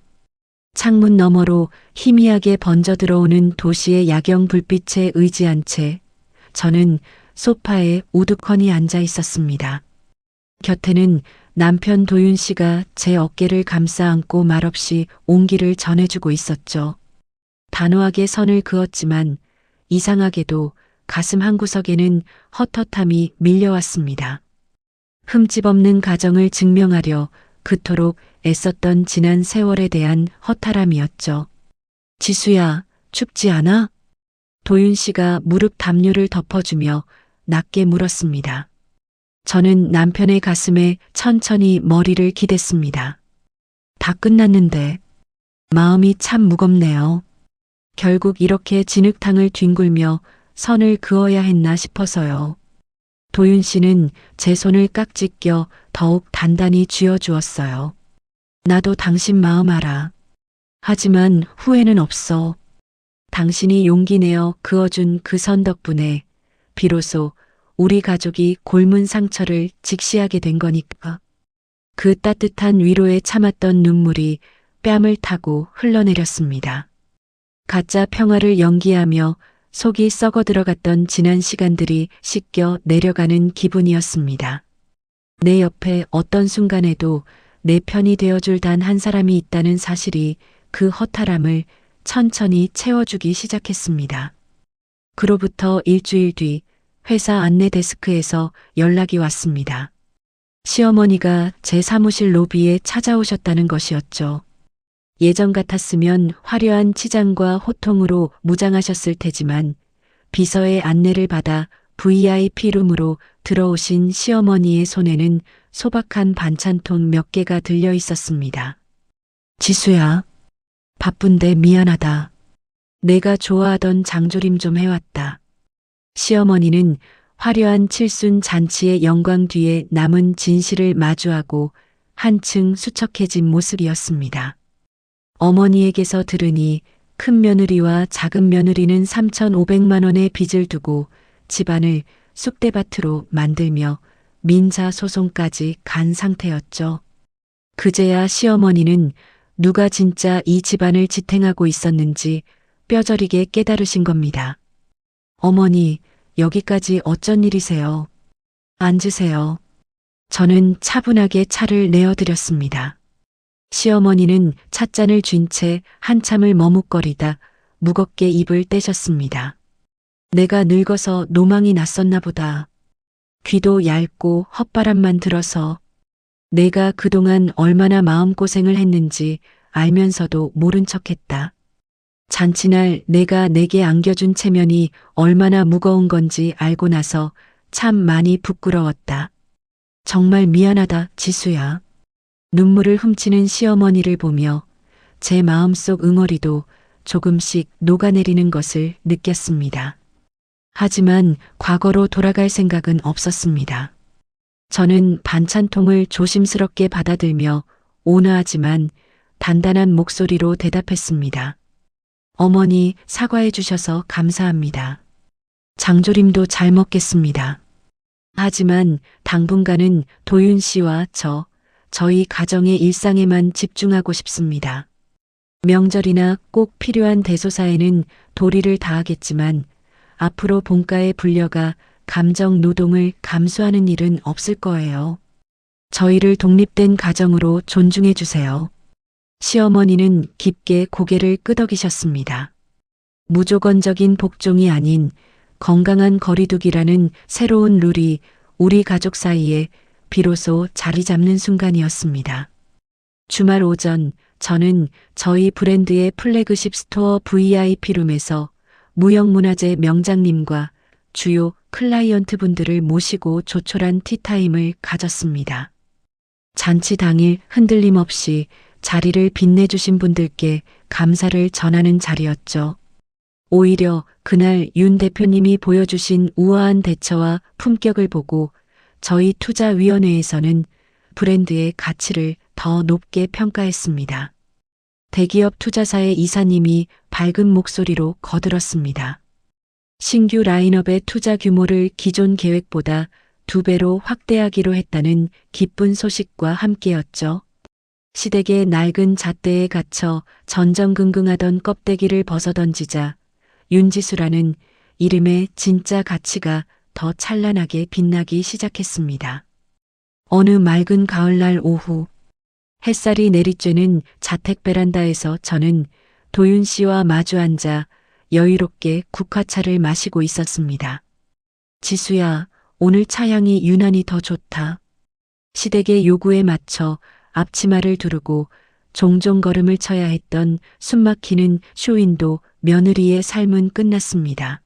창문 너머로 희미하게 번져 들어오는 도시의 야경 불빛에 의지한 채 저는 소파에 우두커니 앉아 있었습니다. 곁에는 남편 도윤 씨가 제 어깨를 감싸 안고 말없이 온기를 전해주고 있었죠. 단호하게 선을 그었지만 이상하게도 가슴 한구석에는 헛헛함이 밀려왔습니다. 흠집 없는 가정을 증명하려 그토록 애썼던 지난 세월에 대한 허탈함이었죠. 지수야, 춥지 않아? 도윤 씨가 무릎 담요를 덮어주며 낮게 물었습니다. 저는 남편의 가슴에 천천히 머리를 기댔습니다. 다 끝났는데 마음이 참 무겁네요. 결국 이렇게 진흙탕을 뒹굴며 선을 그어야 했나 싶어서요. 도윤 씨는 제 손을 깍지 껴 더욱 단단히 쥐어주었어요. 나도 당신 마음 알아. 하지만 후회는 없어. 당신이 용기 내어 그어준 그 선 덕분에 비로소 우리 가족이 골문 상처를 직시하게 된 거니까. 그 따뜻한 위로에 참았던 눈물이 뺨을 타고 흘러내렸습니다. 가짜 평화를 연기하며 속이 썩어 들어갔던 지난 시간들이 씻겨 내려가는 기분이었습니다. 내 옆에 어떤 순간에도 내 편이 되어줄 단 한 사람이 있다는 사실이 그 허탈함을 천천히 채워주기 시작했습니다. 그로부터 일주일 뒤 회사 안내 데스크에서 연락이 왔습니다. 시어머니가 제 사무실 로비에 찾아오셨다는 것이었죠. 예전 같았으면 화려한 치장과 호통으로 무장하셨을 테지만 비서의 안내를 받아 VIP룸으로 들어오신 시어머니의 손에는 소박한 반찬통 몇 개가 들려 있었습니다. 지수야, 바쁜데 미안하다. 내가 좋아하던 장조림 좀 해왔다. 시어머니는 화려한 칠순 잔치의 영광 뒤에 남은 진실을 마주하고 한층 수척해진 모습이었습니다. 어머니에게서 들으니 큰 며느리와 작은 며느리는 3,500만 원의 빚을 두고 집안을 쑥대밭으로 만들며 민사 소송까지 간 상태였죠. 그제야 시어머니는 누가 진짜 이 집안을 지탱하고 있었는지 뼈저리게 깨달으신 겁니다. 어머니, 여기까지 어쩐 일이세요? 앉으세요. 저는 차분하게 차를 내어드렸습니다. 시어머니는 찻잔을 쥔 채 한참을 머뭇거리다 무겁게 입을 떼셨습니다. 내가 늙어서 노망이 났었나 보다. 귀도 얇고 헛바람만 들어서 내가 그동안 얼마나 마음고생을 했는지 알면서도 모른 척했다. 잔치날 내가 내게 안겨준 체면이 얼마나 무거운 건지 알고 나서 참 많이 부끄러웠다. 정말 미안하다, 지수야. 눈물을 훔치는 시어머니를 보며 제 마음속 응어리도 조금씩 녹아내리는 것을 느꼈습니다. 하지만 과거로 돌아갈 생각은 없었습니다. 저는 반찬통을 조심스럽게 받아들며 온화하지만 단단한 목소리로 대답했습니다. 어머니, 사과해 주셔서 감사합니다. 장조림도 잘 먹겠습니다. 하지만 당분간은 도윤 씨와 저희 가정의 일상에만 집중하고 싶습니다. 명절이나 꼭 필요한 대소사에는 도리를 다하겠지만 앞으로 본가에 불려가 감정 노동을 감수하는 일은 없을 거예요. 저희를 독립된 가정으로 존중해 주세요. 시어머니는 깊게 고개를 끄덕이셨습니다. 무조건적인 복종이 아닌 건강한 거리두기라는 새로운 룰이 우리 가족 사이에 비로소 자리 잡는 순간이었습니다. 주말 오전 저는 저희 브랜드의 플래그십 스토어 VIP룸에서 무형문화재 명장님과 주요 클라이언트 분들을 모시고 조촐한 티타임을 가졌습니다. 잔치 당일 흔들림 없이 자리를 빛내주신 분들께 감사를 전하는 자리였죠. 오히려 그날 윤 대표님이 보여주신 우아한 대처와 품격을 보고 저희 투자위원회에서는 브랜드의 가치를 더 높게 평가했습니다. 대기업 투자사의 이사님이 밝은 목소리로 거들었습니다. 신규 라인업의 투자 규모를 기존 계획보다 2배로 확대하기로 했다는 기쁜 소식과 함께였죠. 시댁의 낡은 잣대에 갇혀 전전긍긍하던 껍데기를 벗어던지자 윤지수라는 이름의 진짜 가치가 더 찬란하게 빛나기 시작했습니다. 어느 맑은 가을날 오후 햇살이 내리쬐는 자택 베란다에서 저는 도윤 씨와 마주 앉아 여유롭게 국화차를 마시고 있었습니다. 지수야, 오늘 차향이 유난히 더 좋다. 시댁의 요구에 맞춰 앞치마를 두르고 종종 걸음을 쳐야 했던 숨막히는 쇼윈도 며느리의 삶은 끝났습니다.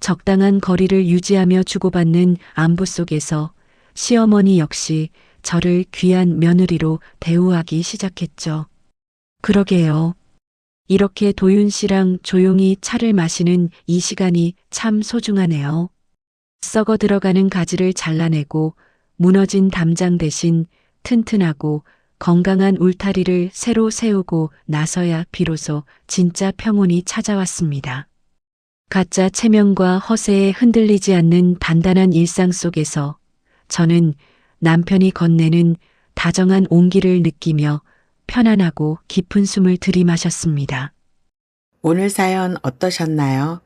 적당한 거리를 유지하며 주고받는 안부 속에서 시어머니 역시 저를 귀한 며느리로 대우하기 시작했죠. 그러게요. 이렇게 도윤 씨랑 조용히 차를 마시는 이 시간이 참 소중하네요. 썩어 들어가는 가지를 잘라내고 무너진 담장 대신 튼튼하고 건강한 울타리를 새로 세우고 나서야 비로소 진짜 평온이 찾아왔습니다. 가짜 체면과 허세에 흔들리지 않는 단단한 일상 속에서 저는 남편이 건네는 다정한 온기를 느끼며 편안하고 깊은 숨을 들이마셨습니다. 오늘 사연 어떠셨나요?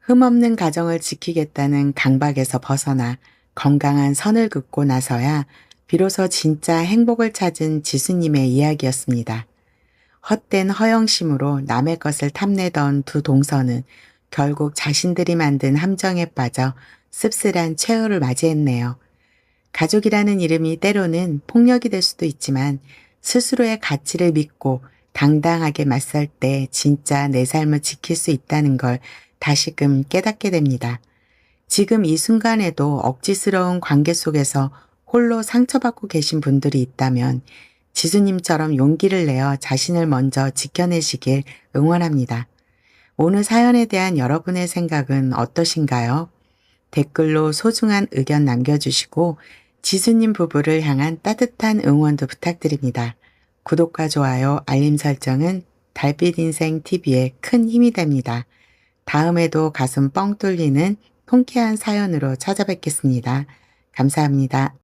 흠없는 가정을 지키겠다는 강박에서 벗어나 건강한 선을 긋고 나서야 비로소 진짜 행복을 찾은 지수님의 이야기였습니다. 헛된 허영심으로 남의 것을 탐내던 두 동서는 결국 자신들이 만든 함정에 빠져 씁쓸한 최후를 맞이했네요. 가족이라는 이름이 때로는 폭력이 될 수도 있지만 스스로의 가치를 믿고 당당하게 맞설 때 진짜 내 삶을 지킬 수 있다는 걸 다시금 깨닫게 됩니다. 지금 이 순간에도 억지스러운 관계 속에서 홀로 상처받고 계신 분들이 있다면 지수님처럼 용기를 내어 자신을 먼저 지켜내시길 응원합니다. 오늘 사연에 대한 여러분의 생각은 어떠신가요? 댓글로 소중한 의견 남겨주시고 지수님 부부를 향한 따뜻한 응원도 부탁드립니다. 구독과 좋아요, 알림 설정은 달빛 인생 TV에 큰 힘이 됩니다. 다음에도 가슴 뻥 뚫리는 통쾌한 사연으로 찾아뵙겠습니다. 감사합니다.